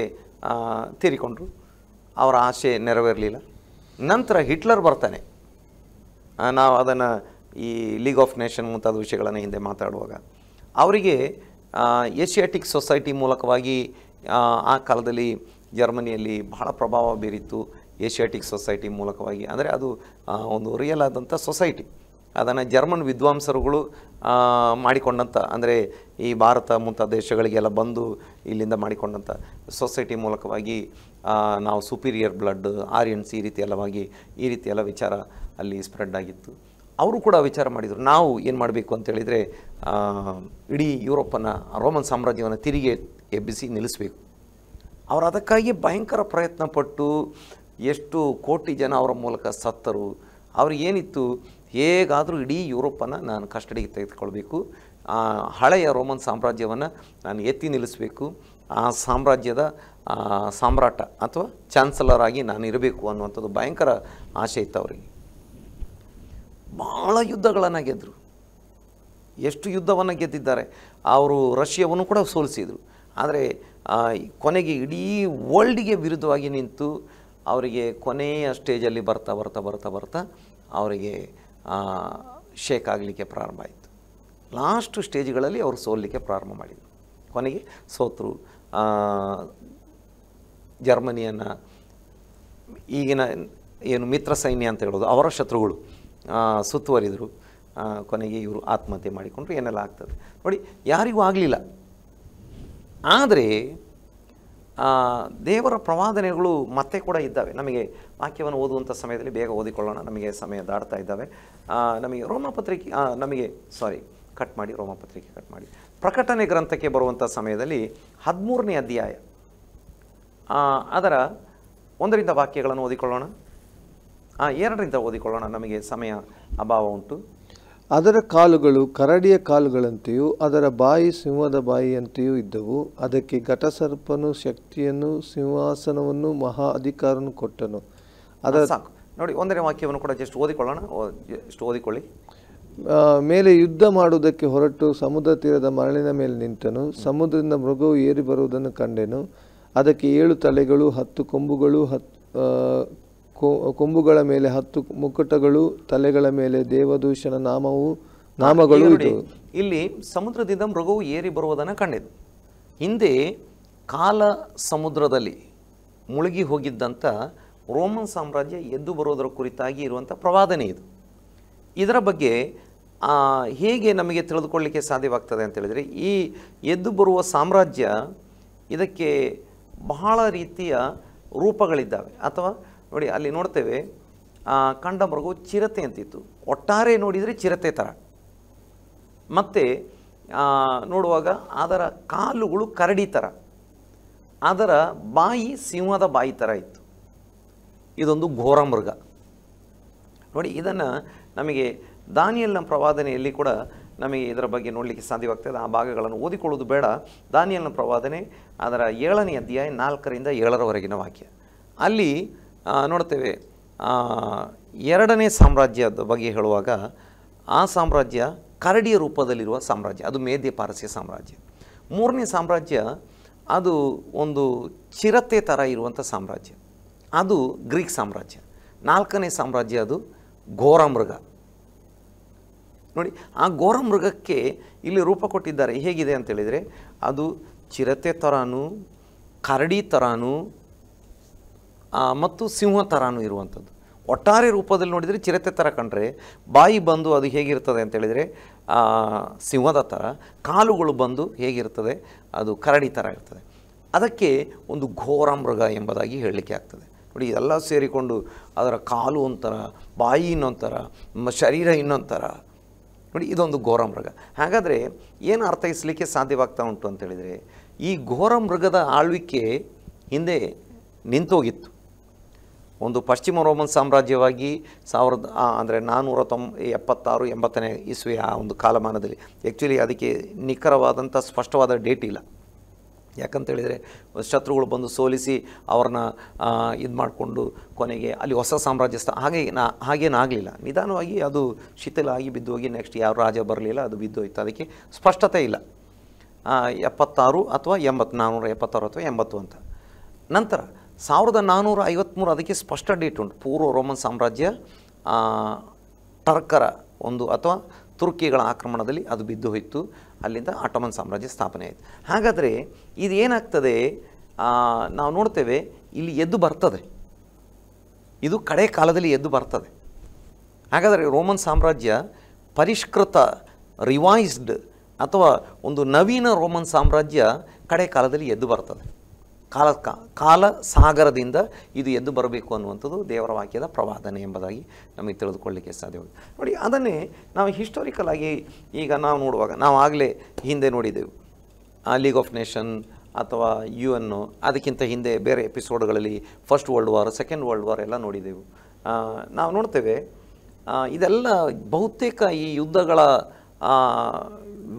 ತೀರಿಕೊಂಡ್ರು. ಅವರ ಆಸೆ ನೆರವೇರಲಿಲ್ಲ. ನಂತರ ಹಿಟ್ಲರ್ ಬರ್ತಾನೆ. ನಾವು ಅದನ್ನು ಈ ಲೀಗ್ ಆಫ್ ನೇಷನ್ ಮುಂತಾದ ವಿಷಯಗಳನ್ನು ಹಿಂದೆ ಮಾತಾಡುವಾಗ ಅವರಿಗೆ ಏಷಿಯಾಟಿಕ್ ಸೊಸೈಟಿ ಮೂಲಕವಾಗಿ ಆ ಕಾಲದಲ್ಲಿ ಜರ್ಮನಿಯಲ್ಲಿ ಬಹಳ ಪ್ರಭಾವ ಬೀರಿತ್ತು. ಏಷಿಯಾಟಿಕ್ ಸೊಸೈಟಿ ಮೂಲಕವಾಗಿ, ಅಂದರೆ ಅದು ಒಂದು ರಿಯಲ್ ಆದಂಥ ಸೊಸೈಟಿ. ಅದನ್ನು ಜರ್ಮನ್ ವಿದ್ವಾಂಸರುಗಳು ಮಾಡಿಕೊಂಡಂಥ, ಅಂದರೆ ಈ ಭಾರತ ಮುಂತಾದ ದೇಶಗಳಿಗೆಲ್ಲ ಬಂದು ಇಲ್ಲಿಂದ ಮಾಡಿಕೊಂಡಂಥ ಸೊಸೈಟಿ ಮೂಲಕವಾಗಿ ನಾವು ಸುಪೀರಿಯರ್ ಬ್ಲಡ್, ಆರ್ಯನ್ಸ್ ಈ ರೀತಿ ಎಲ್ಲ ವಿಚಾರ ಅಲ್ಲಿ ಸ್ಪ್ರೆಡ್ ಆಗಿತ್ತು. ಅವರು ಕೂಡ ವಿಚಾರ ಮಾಡಿದರು, ನಾವು ಏನು ಮಾಡಬೇಕು ಅಂತೇಳಿದರೆ ಇಡೀ ಯುರೋಪನ್ನು, ರೋಮನ್ ಸಾಮ್ರಾಜ್ಯವನ್ನು ತಿರುಗಿ ಎಬ್ಬಿಸಿ ನಿಲ್ಲಿಸಬೇಕು. ಅವರು ಅದಕ್ಕಾಗಿ ಭಯಂಕರ ಪ್ರಯತ್ನ ಪಟ್ಟು ಎಷ್ಟು ಕೋಟಿ ಜನ ಅವರ ಮೂಲಕ ಸತ್ತರು. ಅವ್ರಿಗೇನಿತ್ತು, ಹೇಗಾದರೂ ಇಡೀ ಯುರೋಪನ್ನು ನಾನು ಕಸ್ಟಡಿಗೆ ತೆಗೆದುಕೊಳ್ಬೇಕು, ಹಳೆಯ ರೋಮನ್ ಸಾಮ್ರಾಜ್ಯವನ್ನು ನಾನು ಎತ್ತಿ ನಿಲ್ಲಿಸಬೇಕು, ಆ ಸಾಮ್ರಾಜ್ಯದ ಸಾಮ್ರಾಟ ಅಥವಾ ಚಾನ್ಸಲರ್ ಆಗಿ ನಾನು ಇರಬೇಕು ಅನ್ನುವಂಥದ್ದು ಭಯಂಕರ ಆಸೆ ಇತ್ತು ಅವರಿಗೆ. ಭಾಳ ಯುದ್ಧಗಳನ್ನು ಗೆದ್ದರು. ಎಷ್ಟು ಯುದ್ಧವನ್ನು ಗೆದ್ದಿದ್ದಾರೆ. ಅವರು ರಷ್ಯಾವನ್ನು ಕೂಡ ಸೋಲಿಸಿದರು. ಆದರೆ ಕೊನೆಗೆ ಇಡೀ ವರ್ಲ್ಡಿಗೆ ವಿರುದ್ಧವಾಗಿ ನಿಂತು ಅವರಿಗೆ ಕೊನೆಯ ಸ್ಟೇಜಲ್ಲಿ ಬರ್ತಾ ಬರ್ತಾ ಬರ್ತಾ ಬರ್ತಾ ಅವರಿಗೆ ಶೇಕ್ ಆಗಲಿಕ್ಕೆ ಪ್ರಾರಂಭ ಆಯಿತು. ಲಾಸ್ಟ್ ಸ್ಟೇಜ್ಗಳಲ್ಲಿ ಅವರು ಸೋಲಲಿಕ್ಕೆ ಪ್ರಾರಂಭ ಮಾಡಿದರು. ಕೊನೆಗೆ ಸೋತರು. ಜರ್ಮನಿಯನ್ನು ಈಗಿನ ಏನು ಮಿತ್ರ ಸೈನ್ಯ ಅಂತ ಹೇಳೋದು ಅವರ ಶತ್ರುಗಳು ಸುತ್ತುವರಿದರು. ಕೊನೆಗೆ ಇವರು ಆತ್ಮಹತ್ಯೆ ಮಾಡಿಕೊಂಡ್ರು. ಏನೆಲ್ಲ ಆಗ್ತದೆ ನೋಡಿ, ಯಾರಿಗೂ ಆಗಲಿಲ್ಲ. ಆದರೆ ದೇವರ ಪ್ರವಾದನೆಗಳು ಮತ್ತೆ ಕೂಡ ಇದ್ದಾವೆ. ನಮಗೆ ವಾಕ್ಯವನ್ನು ಓದುವಂಥ ಸಮಯದಲ್ಲಿ ಬೇಗ ಓದಿಕೊಳ್ಳೋಣ, ನಮಗೆ ಸಮಯ ದಾಡ್ತಾ ಇದ್ದಾವೆ. ನಮಗೆ ರೋಮಪತ್ರಿಕೆ ರೋಮಪತ್ರಿಕೆ ಕಟ್ ಮಾಡಿ ಪ್ರಕಟಣೆ ಗ್ರಂಥಕ್ಕೆ ಬರುವಂಥ ಸಮಯದಲ್ಲಿ 13ನೇ ಅಧ್ಯಾಯ ಅದರ 1ರಿಂದ ವಾಕ್ಯಗಳನ್ನು ಓದಿಕೊಳ್ಳೋಣ, 2ರಿಂದ ಓದಿಕೊಳ್ಳೋಣ, ನಮಗೆ ಸಮಯ ಅಭಾವ ಉಂಟು. ಅದರ ಕಾಲುಗಳು ಕರಡಿಯ ಕಾಲುಗಳಂತೆಯೂ ಅದರ ಬಾಯಿ ಸಿಂಹದ ಬಾಯಿಯಂತೆಯೂ ಇದ್ದವು. ಅದಕ್ಕೆ ಘಟಸರ್ಪನು ಶಕ್ತಿಯನ್ನು, ಸಿಂಹಾಸನವನ್ನು, ಮಹಾ ಅಧಿಕಾರವನ್ನು ಕೊಟ್ಟನು. ಅದರ ಸಾಕು ನೋಡಿ, 1ನೇ ವಾಕ್ಯವನ್ನು ಕೂಡ ಜಸ್ಟ್ ಓದಿಕೊಳ್ಳೋಣ. ಓದಿಕೊಳ್ಳಿ. ಮೇಲೆ ಯುದ್ಧ ಮಾಡುವುದಕ್ಕೆ ಹೊರಟು ಸಮುದ್ರ ತೀರದ ಮರಳಿನ ಮೇಲೆ ನಿಂತನು. ಸಮುದ್ರದಿಂದ ಮೃಗವು ಏರಿ ಬರುವುದನ್ನು ಕಂಡೆನು. ಅದಕ್ಕೆ 7 ತಲೆಗಳು, 10 ಕೊಂಬುಗಳು, ಕೊಂಬುಗಳ ಮೇಲೆ 10 ಮುಕುಟಗಳು, ತಲೆಗಳ ಮೇಲೆ ದೇವದೂಷಣ ನಾಮಗಳು ಇದ್ದವು. ಇಲ್ಲಿ ಸಮುದ್ರದಿಂದ ಮೃಗವು ಏರಿ ಬರುವುದನ್ನು ಕಂಡೆನು. ಹಿಂದೆ ಕಾಲ ಸಮುದ್ರದಲ್ಲಿ ಮುಳುಗಿ ಹೋಗಿದ್ದಂಥ ರೋಮನ್ ಸಾಮ್ರಾಜ್ಯ ಎದ್ದು ಬರೋದರ ಕುರಿತಾಗಿ ಇರುವಂಥ ಪ್ರವಾದನೆ ಇದು. ಇದರ ಬಗ್ಗೆ ಹೇಗೆ ನಮಗೆ ತಿಳಿದುಕೊಳ್ಳಲಿಕ್ಕೆ ಸಾಧ್ಯವಾಗ್ತದೆ ಅಂತೇಳಿದರೆ, ಈ ಎದ್ದು ಬರುವ ಸಾಮ್ರಾಜ್ಯ ಇದಕ್ಕೆ ಬಹಳ ರೀತಿಯ ರೂಪಗಳಿದ್ದಾವೆ. ಅಥವಾ ನೋಡಿ, ಅಲ್ಲಿ ನೋಡ್ತೇವೆ ಕಂಡ ಮೃಗವು ಚಿರತೆ ಅಂತಿತ್ತು. ಒಟ್ಟಾರೆ ನೋಡಿದರೆ ಚಿರತೆ ಥರ. ಮತ್ತು ನೋಡುವಾಗ ಅದರ ಕಾಲುಗಳು ಕರಡಿ ಥರ, ಅದರ ಬಾಯಿ ಸಿಂಹದ ಬಾಯಿ ಥರ ಇತ್ತು. ಇದೊಂದು ಘೋರ ಮೃಗ ನೋಡಿ. ಇದನ್ನು ನಮಗೆ ದಾನಿಯೇಲನ ಪ್ರವಾದನೆಯಲ್ಲಿ ಕೂಡ ನಮಗೆ ಇದರ ಬಗ್ಗೆ ನೋಡಲಿಕ್ಕೆ ಸಾಧ್ಯವಾಗ್ತದೆ. ಆ ಭಾಗಗಳನ್ನು ಓದಿಕೊಳ್ಳೋದು ಬೇಡ. ದಾನಿಯೇಲನ ಪ್ರವಾದನೆ ಅದರ 7ನೇ ಅಧ್ಯಾಯ 4ರಿಂದ 7ರವರೆಗಿನ ವಾಕ್ಯ. ಅಲ್ಲಿ ನೋಡ್ತೇವೆ 2ನೇ ಸಾಮ್ರಾಜ್ಯದ ಬಗ್ಗೆ ಹೇಳುವಾಗ ಆ ಸಾಮ್ರಾಜ್ಯ ಕರಡಿಯ ರೂಪದಲ್ಲಿರುವ ಸಾಮ್ರಾಜ್ಯ, ಅದು ಮೇದ್ಯ ಪಾರಸ್ಯ ಸಾಮ್ರಾಜ್ಯ. 3ನೇ ಸಾಮ್ರಾಜ್ಯ ಅದು ಒಂದು ಚಿರತೆ ಥರ ಇರುವಂಥ ಸಾಮ್ರಾಜ್ಯ, ಅದು ಗ್ರೀಕ್ ಸಾಮ್ರಾಜ್ಯ. 4ನೇ ಸಾಮ್ರಾಜ್ಯ ಅದು ಘೋರ ಮೃಗ ನೋಡಿ. ಆ ಘೋರ ಮೃಗಕ್ಕೆ ಇಲ್ಲಿ ರೂಪ ಕೊಟ್ಟಿದ್ದಾರೆ. ಹೇಗಿದೆ ಅಂತೇಳಿದರೆ, ಅದು ಚಿರತೆ ಥರನೂ, ಕರಡಿ ಥರನೂ ಮತ್ತು ಸಿಂಹ ಥರನೂ ಇರುವಂಥದ್ದು. ಒಟ್ಟಾರೆ ರೂಪದಲ್ಲಿ ನೋಡಿದರೆ ಚಿರತೆ ಥರ ಕಂಡ್ರೆ, ಬಾಯಿ ಬಂದು ಅದು ಹೇಗಿರ್ತದೆ ಅಂತೇಳಿದರೆ ಸಿಂಹದ ಥರ, ಕಾಲುಗಳು ಬಂದು ಹೇಗಿರ್ತದೆ ಅದು ಕರಡಿ ಥರ ಇರ್ತದೆ. ಅದಕ್ಕೆ ಒಂದು ಘೋರ ಮೃಗ ಎಂಬುದಾಗಿ ಹೇಳಲಿಕ್ಕೆ ಆಗ್ತದೆ. ನೋಡಿ, ಎಲ್ಲ ಸೇರಿಕೊಂಡು ಅದರ ಕಾಲು ಒಂಥರ, ಬಾಯಿ ಇನ್ನೊಂಥರ, ಶರೀರ ಇನ್ನೊಂಥರ. ನೋಡಿ, ಇದೊಂದು ಘೋರ ಮೃಗ. ಹಾಗಾದರೆ ಏನು ಅರ್ಥೈಸಲಿಕ್ಕೆ ಸಾಧ್ಯವಾಗ್ತಾ ಉಂಟು ಅಂತೇಳಿದರೆ, ಈ ಘೋರ ಮೃಗದ ಆಳ್ವಿಕೆ ಹಿಂದೆ ನಿಂತೋಗಿತ್ತು. ಒಂದು ಪಶ್ಚಿಮ ರೋಮನ್ ಸಾಮ್ರಾಜ್ಯವಾಗಿ 476-80ನೇ ಇಸ್ವಿಯ ಆ ಒಂದು ಕಾಲಮಾನದಲ್ಲಿ, ಆ್ಯಕ್ಚುಲಿ ಅದಕ್ಕೆ ನಿಖರವಾದಂಥ ಸ್ಪಷ್ಟವಾದ ಡೇಟ್ ಇಲ್ಲ. ಯಾಕಂತೇಳಿದರೆ ಶತ್ರುಗಳು ಬಂದು ಸೋಲಿಸಿ ಅವ್ರನ್ನ ಇದು ಮಾಡಿಕೊಂಡು ಕೊನೆಗೆ ಅಲ್ಲಿ ಹೊಸ ಸಾಮ್ರಾಜ್ಯ ಹಾಗೇನಾಗಲಿಲ್ಲ. ನಿಧಾನವಾಗಿ ಅದು ಶಿಥಿಲ ಆಗಿ ಬಿದ್ದೋಗಿ ನೆಕ್ಸ್ಟ್ ಯಾವ ರಾಜ ಬರಲಿಲ್ಲ, ಅದು ಬಿದ್ದೋಯ್ತು. ಅದಕ್ಕೆ ಸ್ಪಷ್ಟತೆ ಇಲ್ಲ. 76 ಅಥವಾ 80, 476 ಅಥವಾ 80 ಅಂತ. ನಂತರ 1453 ಅದಕ್ಕೆ ಸ್ಪಷ್ಟ ಡೇಟ್ ಉಂಟು. ಪೂರ್ವ ರೋಮನ್ ಸಾಮ್ರಾಜ್ಯ ಟರ್ಕರ ಒಂದು ಅಥವಾ ತುರ್ಕಿಗಳ ಆಕ್ರಮಣದಲ್ಲಿ ಅದು ಬಿದ್ದು ಹೋಯಿತು. ಅಲ್ಲಿಂದ ಆಟೋಮನ್ ಸಾಮ್ರಾಜ್ಯ ಸ್ಥಾಪನೆ ಆಯಿತು. ಹಾಗಾದರೆ ಇದು ಏನಾಗ್ತದೆ, ನಾವು ನೋಡ್ತೇವೆ ಇಲ್ಲಿ ಎದ್ದು ಬರ್ತದೆ, ಇದು ಕಡೆ ಕಾಲದಲ್ಲಿ ಎದ್ದು ಬರ್ತದೆ. ಹಾಗಾದರೆ ರೋಮನ್ ಸಾಮ್ರಾಜ್ಯ ಪರಿಷ್ಕೃತ, ರಿವೈಸ್ಡ್ ಅಥವಾ ಒಂದು ನವೀನ ರೋಮನ್ ಸಾಮ್ರಾಜ್ಯ ಕಡೆ ಕಾಲದಲ್ಲಿ ಎದ್ದು ಬರ್ತದೆ. ಕಾಲ ಸಾಗರದಿಂದ ಇದು ಎದ್ದು ಬರಬೇಕು ಅನ್ನುವಂಥದ್ದು ದೇವರ ವಾಕ್ಯದ ಪ್ರವಾದನೆ ಎಂಬುದಾಗಿ ನಮಗೆ ತಿಳಿದುಕೊಳ್ಳಲಿಕ್ಕೆ ಸಾಧ್ಯವಾಗಿದೆ. ನೋಡಿ, ಅದನ್ನೇ ನಾವು ಹಿಸ್ಟೋರಿಕಲ್ ಆಗಿ ಈಗ ನಾವು ನೋಡುವಾಗ, ನಾವು ಆಗಲೇ ಹಿಂದೆ ನೋಡಿದೆವು ಲೀಗ್ ಆಫ್ ನೇಷನ್ ಅಥವಾ UN, ಅದಕ್ಕಿಂತ ಹಿಂದೆ ಬೇರೆ ಎಪಿಸೋಡ್ಗಳಲ್ಲಿ first world war, second world war ಎಲ್ಲ ನೋಡಿದೆವು. ನಾವು ನೋಡ್ತೇವೆ ಇದೆಲ್ಲ ಬಹುತೇಕ ಈ ಯುದ್ಧಗಳ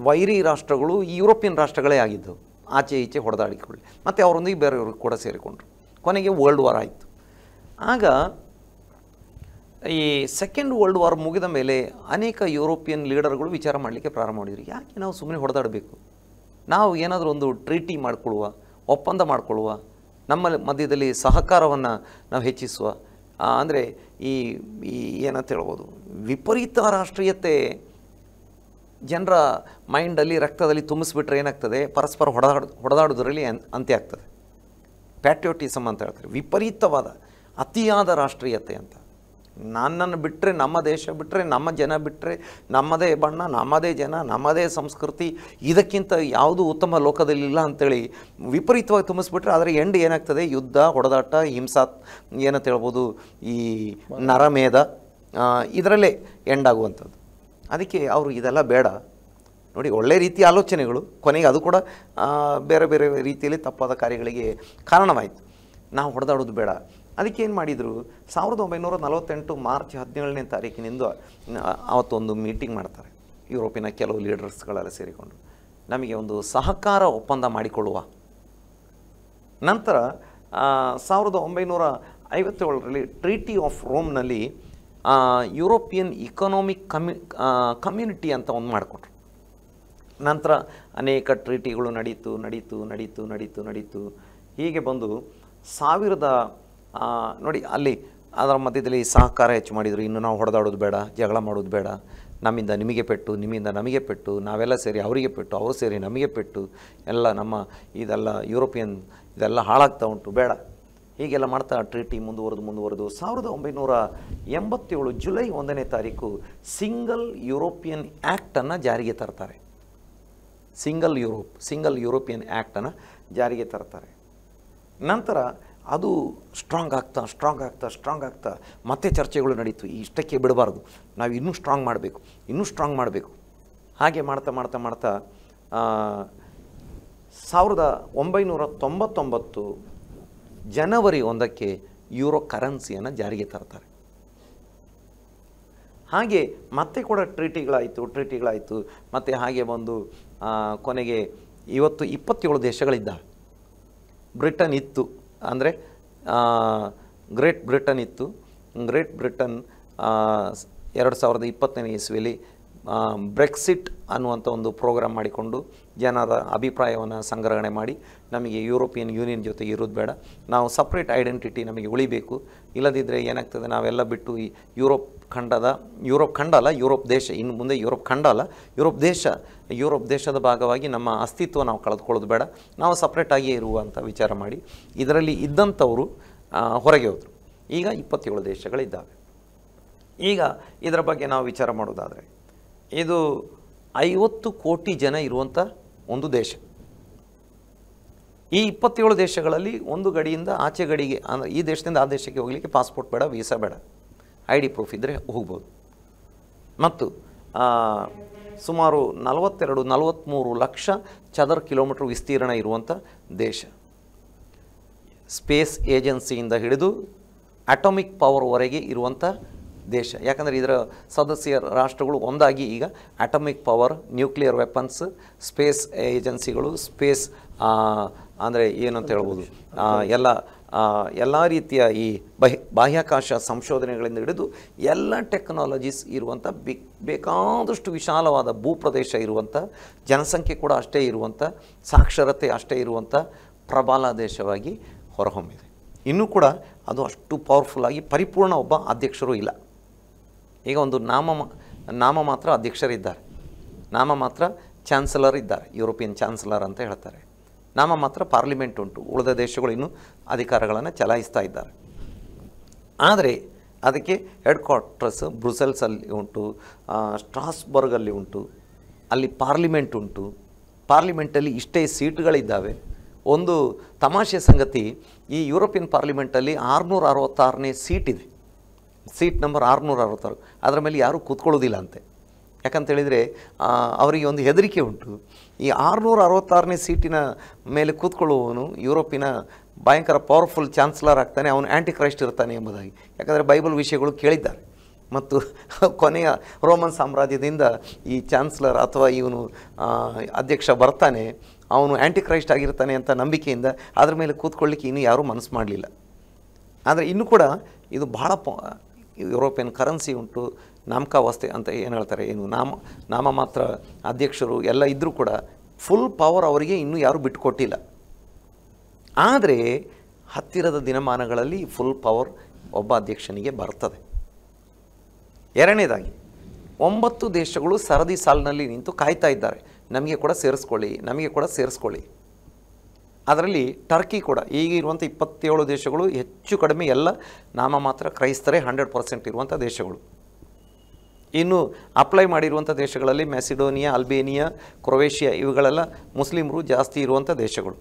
ವೈರಿ ರಾಷ್ಟ್ರಗಳು ಈ ಯುರೋಪಿಯನ್ ರಾಷ್ಟ್ರಗಳೇ ಆಗಿದ್ದವು. ಆಚೆ ಈಚೆ ಹೊಡೆದಾಡಿಕೊಳ್ಳಿ, ಮತ್ತು ಅವರೊಂದಿಗೆ ಬೇರೆಯವರು ಕೂಡ ಸೇರಿಕೊಂಡ್ರು. ಕೊನೆಗೆ ವರ್ಲ್ಡ್ ವಾರ್ ಆಯಿತು. ಆಗ ಈ ಸೆಕೆಂಡ್ ವರ್ಲ್ಡ್ ವಾರ್ ಮುಗಿದ ಮೇಲೆ ಅನೇಕ ಯುರೋಪಿಯನ್ ಲೀಡರ್ಗಳು ವಿಚಾರ ಮಾಡಲಿಕ್ಕೆ ಪ್ರಾರಂಭ ಮಾಡಿದರು. ಯಾಕೆ ನಾವು ಸುಮ್ಮನೆ ಹೊಡೆದಾಡಬೇಕು, ನಾವು ಏನಾದರೂ ಒಂದು ಟ್ರೀಟಿ ಮಾಡಿಕೊಳ್ಳುವ, ಒಪ್ಪಂದ ಮಾಡಿಕೊಳ್ಳುವ, ನಮ್ಮ ಮಧ್ಯದಲ್ಲಿ ಸಹಕಾರವನ್ನು ನಾವು ಹೆಚ್ಚಿಸುವ. ಅಂದರೆ ಈ ಏನಂತ ಹೇಳ್ಬೋದು, ವಿಪರೀತ ರಾಷ್ಟ್ರೀಯತೆ ಜನರ ಮೈಂಡಲ್ಲಿ, ರಕ್ತದಲ್ಲಿ ತುಂಬಿಸ್ಬಿಟ್ರೆ ಏನಾಗ್ತದೆ, ಪರಸ್ಪರ ಹೊಡೆದಾಡೋದ್ರಲ್ಲಿ ಅಂತ್ಯ ಆಗ್ತದೆ. ಪ್ಯಾಟ್ರಿಯೋಟಿಸಮ್ ಅಂತ ಹೇಳ್ತಾರೆ, ವಿಪರೀತವಾದ ಅತಿಯಾದ ರಾಷ್ಟ್ರೀಯತೆ ಅಂತ. ನನ್ನನ್ನು ಬಿಟ್ಟರೆ, ನಮ್ಮ ದೇಶ ಬಿಟ್ಟರೆ, ನಮ್ಮ ಜನ ಬಿಟ್ಟರೆ, ನಮ್ಮದೇ ಬಣ್ಣ, ನಮ್ಮದೇ ಜನ, ನಮ್ಮದೇ ಸಂಸ್ಕೃತಿ, ಇದಕ್ಕಿಂತ ಯಾವುದು ಉತ್ತಮ ಲೋಕದಲ್ಲಿಲ್ಲ ಅಂಥೇಳಿ ವಿಪರೀತವಾಗಿ ತುಂಬಿಸ್ಬಿಟ್ರೆ ಅದರ ಎಂಡ್ ಏನಾಗ್ತದೆ, ಯುದ್ಧ, ಹೊಡೆದಾಟ, ಏನಂತ ಹೇಳ್ಬೋದು, ಈ ನರಮೇಧ, ಇದರಲ್ಲೇ ಎಂಡ್ ಆಗುವಂಥದ್ದು. ಅದಕ್ಕೆ ಅವರು ಇದೆಲ್ಲ ಬೇಡ. ನೋಡಿ, ಒಳ್ಳೆಯ ರೀತಿಯ ಆಲೋಚನೆಗಳು, ಕೊನೆಗೆ ಅದು ಕೂಡ ಬೇರೆ ಬೇರೆ ರೀತಿಯಲ್ಲಿ ತಪ್ಪಾದ ಕಾರ್ಯಗಳಿಗೆ ಕಾರಣವಾಯಿತು. ನಾವು ಹೊಡೆದಾಡೋದು ಬೇಡ. ಅದಕ್ಕೆ ಏನು ಮಾಡಿದರು, 1948 ಮಾರ್ಚ್ 17ನೇ ತಾರೀಕಿನಿಂದ ಅವತ್ತೊಂದು ಮೀಟಿಂಗ್ ಮಾಡ್ತಾರೆ. ಯುರೋಪಿನ ಕೆಲವು ಲೀಡರ್ಸ್ಗಳೆಲ್ಲ ಸೇರಿಕೊಂಡು ನಮಗೆ ಒಂದು ಸಹಕಾರ ಒಪ್ಪಂದ ಮಾಡಿಕೊಳ್ಳುವ. ನಂತರ 1957ರಲ್ಲಿ ಟ್ರೀಟಿ ಆಫ್ ರೋಮ್ನಲ್ಲಿ ಯುರೋಪಿಯನ್ ಇಕನಾಮಿಕ್ ಕಮ್ಯುನಿಟಿ ಅಂತ ಒಂದು ಮಾಡಿಕೊಟ್ರು. ನಂತರ ಅನೇಕ ಟ್ರೀಟಿಗಳು ನಡೀತು. ಹೀಗೆ ಬಂದು ನೋಡಿ, ಅಲ್ಲಿ ಅದರ ಮಧ್ಯದಲ್ಲಿ ಸಹಕಾರ ಹೆಚ್ಚು ಮಾಡಿದರು. ಇನ್ನು ನಾವು ಹೊಡೆದಾಡೋದು ಬೇಡ, ಜಗಳ ಮಾಡೋದು ಬೇಡ, ನಮ್ಮಿಂದ ನಿಮಗೆ ಪೆಟ್ಟು, ನಿಮ್ಮಿಂದ ನಮಗೆ ಪೆಟ್ಟು, ನಾವೆಲ್ಲ ಸೇರಿ ಅವರಿಗೆ ಪೆಟ್ಟು, ಅವರು ಸೇರಿ ನಮಗೆ ಪೆಟ್ಟು, ಎಲ್ಲ ನಮ್ಮ ಇದೆಲ್ಲ ಯುರೋಪಿಯನ್ ಇದೆಲ್ಲ ಹಾಳಾಗ್ತಾ ಉಂಟು, ಬೇಡ. ಹೀಗೆಲ್ಲ ಮಾಡ್ತಾ ಟ್ರೀಟಿ ಮುಂದುವರೆದು 1987 ಜುಲೈ 1ನೇ ತಾರೀಕು ಸಿಂಗಲ್ ಯುರೋಪಿಯನ್ ಆ್ಯಕ್ಟನ್ನು ಜಾರಿಗೆ ತರ್ತಾರೆ. ಸಿಂಗಲ್ ಯುರೋಪಿಯನ್ ಆ್ಯಕ್ಟನ್ನು ಜಾರಿಗೆ ತರ್ತಾರೆ. ನಂತರ ಅದು ಸ್ಟ್ರಾಂಗ್ ಆಗ್ತಾ ಮತ್ತೆ ಚರ್ಚೆಗಳು ನಡೀತು. ಇಷ್ಟಕ್ಕೆ ಬಿಡಬಾರ್ದು, ನಾವು ಇನ್ನೂ ಸ್ಟ್ರಾಂಗ್ ಮಾಡಬೇಕು. ಹಾಗೆ ಮಾಡ್ತಾ 1999 ಜನವರಿ 1ಕ್ಕೆ ಯೂರೋ ಕರೆನ್ಸಿಯನ್ನು ಜಾರಿಗೆ ತರ್ತಾರೆ. ಹಾಗೆ ಮತ್ತೆ ಕೂಡ ಟ್ರೀಟಿಗಳಾಯಿತು. ಮತ್ತು ಹಾಗೆ ಬಂದು ಕೊನೆಗೆ ಇವತ್ತು 27 ದೇಶಗಳಿದ್ದಾವೆ. ಬ್ರಿಟನ್ ಇತ್ತು, ಅಂದರೆ ಗ್ರೇಟ್ ಬ್ರಿಟನ್ ಇತ್ತು. ಗ್ರೇಟ್ ಬ್ರಿಟನ್ 2020ನೇ ಇಸ್ವಿಯಲ್ಲಿ ಬ್ರೆಕ್ಸಿಟ್ ಅನ್ನುವಂಥ ಒಂದು ಪ್ರೋಗ್ರಾಮ್ ಮಾಡಿಕೊಂಡು ಜನರ ಅಭಿಪ್ರಾಯವನ್ನು ಸಂಗ್ರಹಣೆ ಮಾಡಿ, ನಮಗೆ ಯುರೋಪಿಯನ್ ಯೂನಿಯನ್ ಜೊತೆಗೆ ಇರೋದು ಬೇಡ, ನಾವು ಸಪ್ರೇಟ್ ಐಡೆಂಟಿಟಿ ನಮಗೆ ಉಳಿಬೇಕು, ಇಲ್ಲದಿದ್ದರೆ ಏನಾಗ್ತದೆ, ನಾವೆಲ್ಲ ಬಿಟ್ಟು ಈ ಯುರೋಪ್ ದೇಶ, ಇನ್ನು ಮುಂದೆ ಯುರೋಪ್ ದೇಶದ ಭಾಗವಾಗಿ ನಮ್ಮ ಅಸ್ತಿತ್ವ ನಾವು ಕಳೆದುಕೊಳ್ಳೋದು ಬೇಡ, ನಾವು ಸಪ್ರೇಟಾಗಿಯೇ ಇರುವಂಥ ವಿಚಾರ ಮಾಡಿ ಇದರಲ್ಲಿ ಇದ್ದಂಥವರು ಹೊರಗೆ ಹೋದರು. ಈಗ 27 ದೇಶಗಳಿದ್ದಾವೆ. ಈಗ ಇದರ ಬಗ್ಗೆ ನಾವು ವಿಚಾರ ಮಾಡೋದಾದರೆ ಇದು 50 ಕೋಟಿ ಜನ ಇರುವಂಥ ಒಂದು ದೇಶ. ಈ 27 ದೇಶಗಳಲ್ಲಿ ಒಂದು ಗಡಿಯಿಂದ ಆಚೆ ಗಡಿಗೆ, ಅಂದರೆ ಈ ದೇಶದಿಂದ ಆ ದೇಶಕ್ಕೆ ಹೋಗಲಿಕ್ಕೆ ಪಾಸ್ಪೋರ್ಟ್ ಬೇಡ, ವೀಸಾ ಬೇಡ, ID ಪ್ರೂಫ್ ಇದ್ದರೆ ಹೋಗ್ಬೋದು. ಮತ್ತು ಸುಮಾರು 42-43 ಲಕ್ಷ ಚದರ ಕಿಲೋಮೀಟ್ರ್ ವಿಸ್ತೀರ್ಣ ಇರುವಂಥ ದೇಶ. ಸ್ಪೇಸ್ ಏಜೆನ್ಸಿಯಿಂದ ಹಿಡಿದು ಅಟೋಮಿಕ್ ಪವರ್ವರೆಗೆ ಇರುವಂಥ ದೇಶ. ಯಾಕಂದರೆ ಇದರ ಸದಸ್ಯ ರಾಷ್ಟ್ರಗಳು ಒಂದಾಗಿ ಈಗ atomic power, nuclear weapons, space ಏಜೆನ್ಸಿಗಳು, ಸ್ಪೇಸ್ ಅಂದರೆ ಏನಂತ ಹೇಳ್ಬೋದು, ಎಲ್ಲ ರೀತಿಯ ಈ ಬಾಹ್ಯಾಕಾಶ ಸಂಶೋಧನೆಗಳಿಂದ ಹಿಡಿದು ಎಲ್ಲ ಟೆಕ್ನಾಲಜೀಸ್ ಇರುವಂಥ ಬೇಕಾದಷ್ಟು ವಿಶಾಲವಾದ ಭೂಪ್ರದೇಶ ಇರುವಂಥ, ಜನಸಂಖ್ಯೆ ಕೂಡ ಅಷ್ಟೇ ಇರುವಂಥ, ಸಾಕ್ಷರತೆ ಅಷ್ಟೇ ಇರುವಂಥ ಪ್ರಬಲ ದೇಶವಾಗಿ ಹೊರಹೊಮ್ಮಿದೆ. ಇನ್ನೂ ಕೂಡ ಅದು ಅಷ್ಟು ಪವರ್ಫುಲ್ಲಾಗಿ ಪರಿಪೂರ್ಣ ಒಬ್ಬ ಅಧ್ಯಕ್ಷರು ಇಲ್ಲ. ಈಗ ಒಂದು ನಾಮ ಮಾತ್ರ ಅಧ್ಯಕ್ಷರಿದ್ದಾರೆ, ನಾಮ ಮಾತ್ರ ಚಾನ್ಸಲರ್ ಇದ್ದಾರೆ, ಯುರೋಪಿಯನ್ ಚಾನ್ಸಲರ್ ಅಂತ ಹೇಳ್ತಾರೆ. ನಾಮ ಮಾತ್ರ ಪಾರ್ಲಿಮೆಂಟ್ ಉಂಟು, ಉಳಿದ ದೇಶಗಳು ಇನ್ನೂ ಅಧಿಕಾರಗಳನ್ನು ಚಲಾಯಿಸ್ತಾ ಇದ್ದಾರೆ. ಆದರೆ ಅದಕ್ಕೆ ಹೆಡ್ ಕ್ವಾರ್ಟರ್ಸ್ ಬ್ರುಸೆಲ್ಸಲ್ಲಿ ಉಂಟು, ಸ್ಟ್ರಾಸ್ಬರ್ಗಲ್ಲಿ ಉಂಟು, ಅಲ್ಲಿ ಪಾರ್ಲಿಮೆಂಟ್ ಉಂಟು. ಪಾರ್ಲಿಮೆಂಟಲ್ಲಿ ಇಷ್ಟೇ ಸೀಟ್ಗಳಿದ್ದಾವೆ. ಒಂದು ತಮಾಷೆ ಸಂಗತಿ, ಈ ಯುರೋಪಿಯನ್ ಪಾರ್ಲಿಮೆಂಟಲ್ಲಿ 666ನೇ ಸೀಟಿದೆ, ಸೀಟ್ ನಂಬರ್ 666. ಅದರ ಮೇಲೆ ಯಾರೂ ಕೂತ್ಕೊಳ್ಳೋದಿಲ್ಲ ಅಂತೆ. ಯಾಕಂತೇಳಿದರೆ ಅವರಿಗೆ ಒಂದು ಹೆದರಿಕೆ ಉಂಟು, ಈ 666ನೇ ಸೀಟಿನ ಮೇಲೆ ಕೂತ್ಕೊಳ್ಳುವವನು ಯುರೋಪಿನ ಭಯಂಕರ ಪವರ್ಫುಲ್ ಚಾನ್ಸಲರ್ ಆಗ್ತಾನೆ, ಅವನು ಆ್ಯಂಟಿ ಕ್ರೈಸ್ಟ್ ಇರ್ತಾನೆ ಎಂಬುದಾಗಿ. ಯಾಕಂದರೆ ಬೈಬಲ್ ವಿಷಯಗಳು ಕೇಳಿದ್ದಾರೆ. ಮತ್ತು ಕೊನೆಯ ರೋಮನ್ ಸಾಮ್ರಾಜ್ಯದಿಂದ ಈ ಚಾನ್ಸಲರ್ ಅಥವಾ ಇವನು ಅಧ್ಯಕ್ಷ ಬರ್ತಾನೆ, ಅವನು ಆ್ಯಂಟಿ ಕ್ರೈಸ್ಟ್ ಆಗಿರ್ತಾನೆ ಅಂತ ನಂಬಿಕೆಯಿಂದ ಅದ್ರ ಮೇಲೆ ಕೂತ್ಕೊಳ್ಳಿಕ್ಕೆ ಇನ್ನೂ ಯಾರೂ ಮನಸ್ಸು ಮಾಡಲಿಲ್ಲ. ಆದರೆ ಇನ್ನೂ ಕೂಡ ಇದು ಭಾಳ ಯುರೋಪಿಯನ್ ಕರೆನ್ಸಿ ಉಂಟು, ನಾಮಕಾವಸ್ಥೆ ಅಂತ ಏನು ಹೇಳ್ತಾರೆ, ಏನು ನಾಮ ಮಾತ್ರ ಅಧ್ಯಕ್ಷರು ಎಲ್ಲ ಇದ್ದರೂ ಕೂಡ ಫುಲ್ ಪವರ್ ಅವರಿಗೆ ಇನ್ನೂ ಯಾರೂ ಬಿಟ್ಟುಕೊಟ್ಟಿಲ್ಲ. ಆದರೆ ಹತ್ತಿರದ ದಿನಮಾನಗಳಲ್ಲಿ ಫುಲ್ ಪವರ್ ಒಬ್ಬ ಅಧ್ಯಕ್ಷನಿಗೆ ಬರ್ತದೆ. ಎರಡನೇದಾಗಿ 9 ದೇಶಗಳು ಸರದಿ ಸಾಲಿನಲ್ಲಿ ನಿಂತು ಕಾಯ್ತಾ ಇದ್ದಾರೆ, ನಮಗೆ ಕೂಡ ಸೇರಿಸ್ಕೊಳ್ಳಿ, ನಮಗೆ ಕೂಡ ಸೇರಿಸ್ಕೊಳ್ಳಿ. ಅದರಲ್ಲಿ ಟರ್ಕಿ ಕೂಡ, ಈಗ ಇರುವಂಥ 27 ದೇಶಗಳು ಹೆಚ್ಚು ಕಡಿಮೆ ಎಲ್ಲ ನಾಮ ಮಾತ್ರ ಕ್ರೈಸ್ತರೇ 100% ಇರುವಂಥ ದೇಶಗಳು. ಇನ್ನು ಅಪ್ಲೈ ಮಾಡಿರುವಂಥ ದೇಶಗಳಲ್ಲಿ ಮೆಸಿಡೋನಿಯಾ, ಅಲ್ಬೇನಿಯಾ, ಕ್ರೊವೇಷಿಯಾ ಇವುಗಳೆಲ್ಲ ಮುಸ್ಲಿಮರು ಜಾಸ್ತಿ ಇರುವಂಥ ದೇಶಗಳು.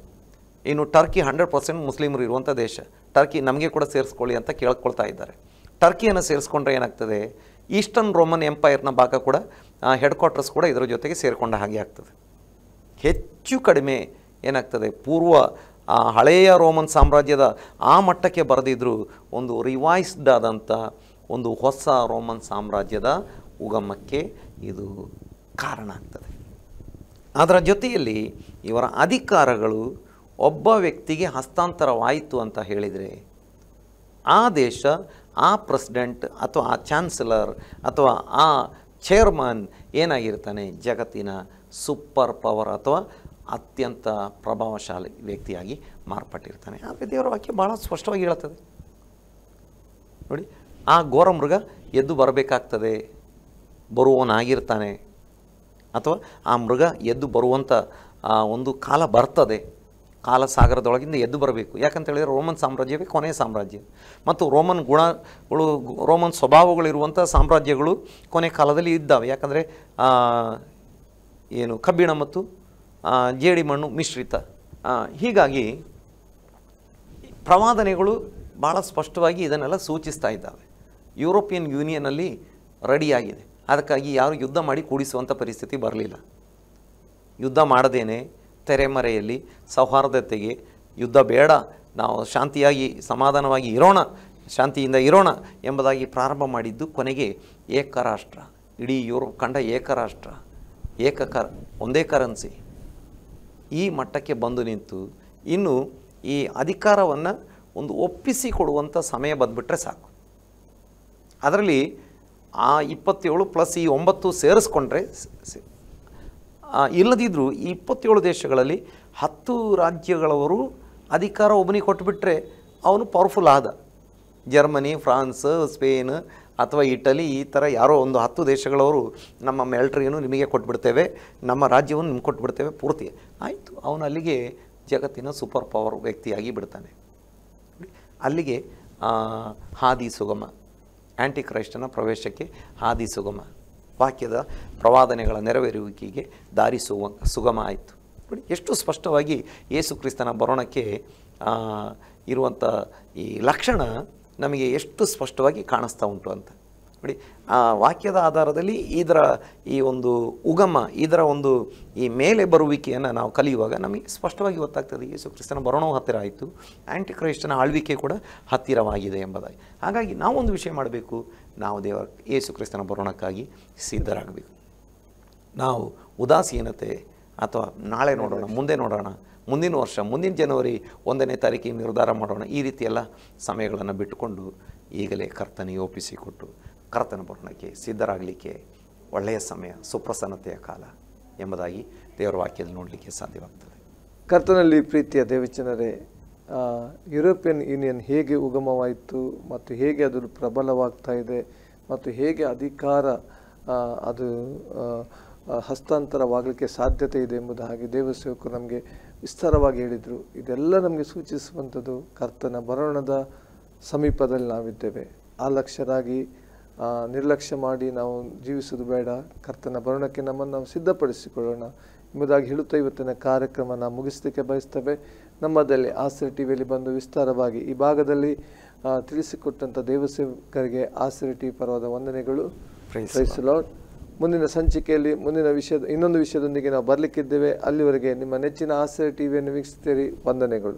ಇನ್ನು ಟರ್ಕಿ 100% ಮುಸ್ಲಿಮರು ಇರುವಂಥ ದೇಶ. ಟರ್ಕಿ ನಮಗೆ ಕೂಡ ಸೇರಿಸ್ಕೊಳ್ಳಿ ಅಂತ ಕೇಳ್ಕೊಳ್ತಾ ಇದ್ದಾರೆ. ಟರ್ಕಿಯನ್ನು ಸೇರಿಸ್ಕೊಂಡ್ರೆ ಏನಾಗ್ತದೆ, ಈಸ್ಟರ್ನ್ ರೋಮನ್ ಎಂಪೈರ್ನ ಭಾಗ ಕೂಡ, ಹೆಡ್ ಕ್ವಾರ್ಟರ್ಸ್ ಕೂಡ ಇದರ ಜೊತೆಗೆ ಸೇರಿಕೊಂಡ ಹಾಗೆ ಆಗ್ತದೆ. ಹೆಚ್ಚು ಕಡಿಮೆ ಏನಾಗ್ತದೆ, ಪೂರ್ವ ಹಳೆಯ ರೋಮನ್ ಸಾಮ್ರಾಜ್ಯದ ಆ ಮಟ್ಟಕ್ಕೆ ಬರೆದಿದ್ದರೂ ಒಂದು ರಿವೈಸ್ಡ್ ಆದಂಥ ಒಂದು ಹೊಸ ರೋಮನ್ ಸಾಮ್ರಾಜ್ಯದ ಉಗಮಕ್ಕೆ ಇದು ಕಾರಣ ಆಗ್ತದೆ. ಅದರ ಜೊತೆಯಲ್ಲಿ ಇವರ ಅಧಿಕಾರಗಳು ಒಬ್ಬ ವ್ಯಕ್ತಿಗೆ ಹಸ್ತಾಂತರವಾಯಿತು ಅಂತ ಹೇಳಿದರೆ ಆ ದೇಶ, ಆ ಪ್ರೆಸಿಡೆಂಟ್ ಅಥವಾ ಆ ಚಾನ್ಸಲರ್ ಅಥವಾ ಆ ಚೇರ್ಮನ್ ಏನಾಗಿರ್ತಾನೆ, ಜಗತ್ತಿನ ಸೂಪರ್ ಪವರ್ ಅಥವಾ ಅತ್ಯಂತ ಪ್ರಭಾವಶಾಲಿ ವ್ಯಕ್ತಿಯಾಗಿ ಮಾರ್ಪಟ್ಟಿರ್ತಾನೆ. ಆದರೆ ದೇವರ ವಾಕ್ಯ ಭಾಳ ಸ್ಪಷ್ಟವಾಗಿ ಹೇಳ್ತದೆ ನೋಡಿ, ಆ ಘೋರ ಮೃಗ ಎದ್ದು ಬರಬೇಕಾಗ್ತದೆ, ಬರುವವನಾಗಿರ್ತಾನೆ, ಅಥವಾ ಆ ಮೃಗ ಎದ್ದು ಬರುವಂಥ ಒಂದು ಕಾಲ ಬರ್ತದೆ. ಕಾಲ ಸಾಗರದೊಳಗಿಂದ ಎದ್ದು ಬರಬೇಕು. ಯಾಕಂತೇಳಿದರೆ ರೋಮನ್ ಸಾಮ್ರಾಜ್ಯವೇ ಕೊನೆಯ ಸಾಮ್ರಾಜ್ಯ, ಮತ್ತು ರೋಮನ್ ಗುಣಗಳು, ರೋಮನ್ ಸ್ವಭಾವಗಳಿರುವಂಥ ಸಾಮ್ರಾಜ್ಯಗಳು ಕೊನೆ ಕಾಲದಲ್ಲಿ ಇದ್ದಾವೆ. ಯಾಕಂದರೆ ಏನು ಕಬ್ಬಿಣ ಮತ್ತು ಜೇಡಿಮಣ್ಣು ಮಿಶ್ರಿತ. ಹೀಗಾಗಿ ಪ್ರವಾದನೆಗಳು ಭಾಳ ಸ್ಪಷ್ಟವಾಗಿ ಇದನ್ನೆಲ್ಲ ಸೂಚಿಸ್ತಾ ಇದ್ದಾವೆ. ಯುರೋಪಿಯನ್ ಯೂನಿಯನಲ್ಲಿ ರೆಡಿಯಾಗಿದೆ. ಅದಕ್ಕಾಗಿ ಯಾರು ಯುದ್ಧ ಮಾಡಿ ಕೂಡಿಸುವಂಥ ಪರಿಸ್ಥಿತಿ ಬರಲಿಲ್ಲ. ಯುದ್ಧ ಮಾಡದೇನೆ ತೆರೆಮರೆಯಲ್ಲಿ ಸೌಹಾರ್ದತೆಗೆ, ಯುದ್ಧ ಬೇಡ, ನಾವು ಶಾಂತಿಯಾಗಿ ಸಮಾಧಾನವಾಗಿ ಇರೋಣ, ಶಾಂತಿಯಿಂದ ಇರೋಣ ಎಂಬುದಾಗಿ ಪ್ರಾರಂಭ ಮಾಡಿದ್ದು ಕೊನೆಗೆ ಏಕರಾಷ್ಟ್ರ, ಇಡೀ ಯುರೋಪ್ ಖಂಡ ಏಕರಾಷ್ಟ್ರ, ಒಂದೇ ಕರೆನ್ಸಿ ಈ ಮಟ್ಟಕ್ಕೆ ಬಂದು ನಿಂತು ಇನ್ನು ಈ ಅಧಿಕಾರವನ್ನು ಒಂದು ಒಪ್ಪಿಸಿಕೊಡುವಂಥ ಸಮಯ ಬಂದುಬಿಟ್ರೆ ಸಾಕು. ಅದರಲ್ಲಿ ಆ 27 ಪ್ಲಸ್ ಈ 9 ಸೇರಿಸ್ಕೊಂಡ್ರೆ, ಇಲ್ಲದಿದ್ದರೂ ಈ 27 ದೇಶಗಳಲ್ಲಿ 10 ರಾಜ್ಯಗಳವರು ಅಧಿಕಾರ ಒಬ್ಬನಿಗೆ ಕೊಟ್ಟುಬಿಟ್ರೆ ಅವನು ಪವರ್ಫುಲ್ ಆದ. ಜರ್ಮನಿ, ಫ್ರಾನ್ಸ್, ಸ್ಪೇನ್ ಅಥವಾ ಇಟಲಿ ಈ ಥರ ಯಾರೋ ಒಂದು 10 ದೇಶಗಳವರು ನಮ್ಮ ಮಿಲಿಟರಿಯನ್ನು ನಿಮಗೆ ಕೊಟ್ಬಿಡ್ತೇವೆ, ನಮ್ಮ ರಾಜ್ಯವನ್ನು ನಿಮ್ಗೆ ಕೊಟ್ಬಿಡ್ತೇವೆ ಪೂರ್ತಿ ಆಯಿತು, ಅವನು ಅಲ್ಲಿಗೆ ಜಗತ್ತಿನ ಸೂಪರ್ ಪವರ್ ವ್ಯಕ್ತಿಯಾಗಿ ಬಿಡ್ತಾನೆ. ಅಲ್ಲಿಗೆ ಹಾದಿ ಸುಗಮ. ಆ್ಯಂಟಿ ಕ್ರೈಸ್ಟನ ಪ್ರವೇಶಕ್ಕೆ ಹಾದಿ ಸುಗಮ, ವಾಕ್ಯದ ಪ್ರವಾದನೆಗಳ ನೆರವೇರುವಿಕೆಗೆ ದಾರಿ ಸುಗಮ ಆಯಿತು. ನೋಡಿ ಎಷ್ಟು ಸ್ಪಷ್ಟವಾಗಿ ಯೇಸು ಕ್ರಿಸ್ತನ ಬರೋಣಕ್ಕೆ ಇರುವಂಥ ಈ ಲಕ್ಷಣ ನಮಗೆ ಎಷ್ಟು ಸ್ಪಷ್ಟವಾಗಿ ಕಾಣಿಸ್ತಾ ಉಂಟು ಅಂತ ನೋಡಿ. ಆ ವಾಕ್ಯದ ಆಧಾರದಲ್ಲಿ ಇದರ ಈ ಒಂದು ಉಗಮ, ಇದರ ಒಂದು ಈ ಮೇಲೆ ಬರುವಿಕೆಯನ್ನು ನಾವು ಕಲಿಯುವಾಗ ನಮಗೆ ಸ್ಪಷ್ಟವಾಗಿ ಗೊತ್ತಾಗ್ತದೆ ಯೇಸು ಕ್ರಿಸ್ತನ ಬರೋಣವು ಹತ್ತಿರ ಆಯಿತು, ಆ್ಯಂಟಿ ಕ್ರೈಸ್ಟನ ಆಳ್ವಿಕೆ ಕೂಡ ಹತ್ತಿರವಾಗಿದೆ ಎಂಬುದಾಗಿ. ಹಾಗಾಗಿ ನಾವೊಂದು ವಿಷಯ ಮಾಡಬೇಕು, ನಾವು ಯೇಸು ಕ್ರಿಸ್ತನ ಬರೋಣಕ್ಕಾಗಿ ಸಿದ್ಧರಾಗಬೇಕು. ನಾವು ಉದಾಸೀನತೆ ಅಥವಾ ನಾಳೆ ನೋಡೋಣ, ಮುಂದೆ ನೋಡೋಣ, ಮುಂದಿನ ವರ್ಷ, ಮುಂದಿನ ಜನವರಿ 1ನೇ ತಾರೀಕಿಗೆ ನಿರ್ಧಾರ ಮಾಡೋಣ, ಈ ರೀತಿಯೆಲ್ಲ ಸಮಯಗಳನ್ನು ಬಿಟ್ಟುಕೊಂಡು ಈಗಲೇ ಕರ್ತನಿಗೆ ಒಪ್ಪಿಸಿಕೊಟ್ಟು ಕರ್ತನ ಬರೋಣಕ್ಕೆ ಸಿದ್ಧರಾಗಲಿಕ್ಕೆ ಒಳ್ಳೆಯ ಸಮಯ, ಸುಪ್ರಸನ್ನತೆಯ ಕಾಲ ಎಂಬುದಾಗಿ ದೇವರ ವಾಕ್ಯದಲ್ಲಿ ನೋಡಲಿಕ್ಕೆ ಸಾಧ್ಯವಾಗ್ತದೆ. ಕರ್ತನಲ್ಲಿ ಪ್ರೀತಿಯ ದೇವಚನರೇ, ಯುರೋಪಿಯನ್ ಯೂನಿಯನ್ ಹೇಗೆ ಉಗಮವಾಯಿತು ಮತ್ತು ಹೇಗೆ ಅದು ಪ್ರಬಲವಾಗ್ತಾ ಇದೆ ಮತ್ತು ಹೇಗೆ ಅಧಿಕಾರ ಅದು ಹಸ್ತಾಂತರವಾಗಲಿಕ್ಕೆ ಸಾಧ್ಯತೆ ಇದೆ ಎಂಬುದಾಗಿ ದೇವಸೇವಕರು ನಮಗೆ ವಿಸ್ತಾರವಾಗಿ ಹೇಳಿದರು. ಇದೆಲ್ಲ ನಮಗೆ ಸೂಚಿಸುವಂಥದ್ದು ಕರ್ತನ ಬರೋಣದ ಸಮೀಪದಲ್ಲಿ ನಾವಿದ್ದೇವೆ. ಆಲಕ್ಷ್ಯರಾಗಿ ನಿರ್ಲಕ್ಷ್ಯ ಮಾಡಿ ನಾವು ಜೀವಿಸೋದು ಬೇಡ. ಕರ್ತನ ಬರೋಣಕ್ಕೆ ನಮ್ಮನ್ನು ನಾವು ಸಿದ್ಧಪಡಿಸಿಕೊಳ್ಳೋಣ ಎಂಬುದಾಗಿ ಹೇಳುತ್ತಾ ಇವತ್ತಿನ ಕಾರ್ಯಕ್ರಮ ನಾವು ಮುಗಿಸಲಿಕ್ಕೆ ಬಯಸ್ತೇವೆ. ನಮ್ಮದಲ್ಲಿ ಆಶ್ರಯ ಟಿವಿಯಲ್ಲಿ ಬಂದು ವಿಸ್ತಾರವಾಗಿ ಈ ಭಾಗದಲ್ಲಿ ತಿಳಿಸಿಕೊಟ್ಟಂಥ ದೇವಸೇವಕರಿಗೆ ಆಶ್ರಯ ಟಿವಿ ಪರವಾದ ವಂದನೆಗಳು. Praise Lord. ಮುಂದಿನ ಸಂಚಿಕೆಯಲ್ಲಿ ಇನ್ನೊಂದು ವಿಷಯದೊಂದಿಗೆ ನಾವು ಬರಲಿಕ್ಕಿದ್ದೇವೆ. ಅಲ್ಲಿವರೆಗೆ ನಿಮ್ಮ ನೆಚ್ಚಿನ ಆಶ್ರಯ ಟಿವಿಯನ್ನು ವೀಕ್ಷಿಸ್ತೀರಿ. ವಂದನೆಗಳು.